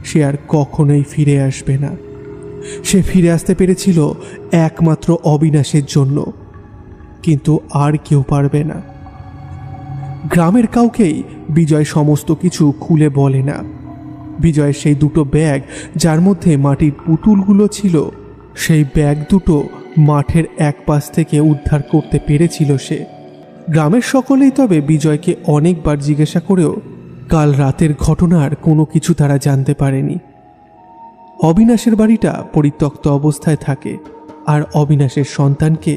সে আর কখনোই ফিরে আসবে না। সে ফিরে আসতে পেরেছিল একমাত্র অবিনাশের জন্য, কিন্তু আর কেউ পারবে না। গ্রামের কাউকেই বিজয় সমস্ত কিছু খুলে বলে না। বিজয়ের সেই দুটো ব্যাগ যার মধ্যে মাটির পুতুলগুলো ছিল, সেই ব্যাগ দুটো মাঠের এক পাশ থেকে উদ্ধার করতে পেরেছিল সে। গ্রামের সকলেই তবে বিজয়কে অনেকবার জিজ্ঞাসা করেও কাল রাতের ঘটনার কোনো কিছু তারা জানতে পারেনি। অবিনাশের বাড়িটা পরিত্যক্ত অবস্থায় থাকে, আর অবিনাশের সন্তানকে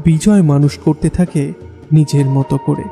বিজয় মানুষ করতে থাকে নিজের মতো করে।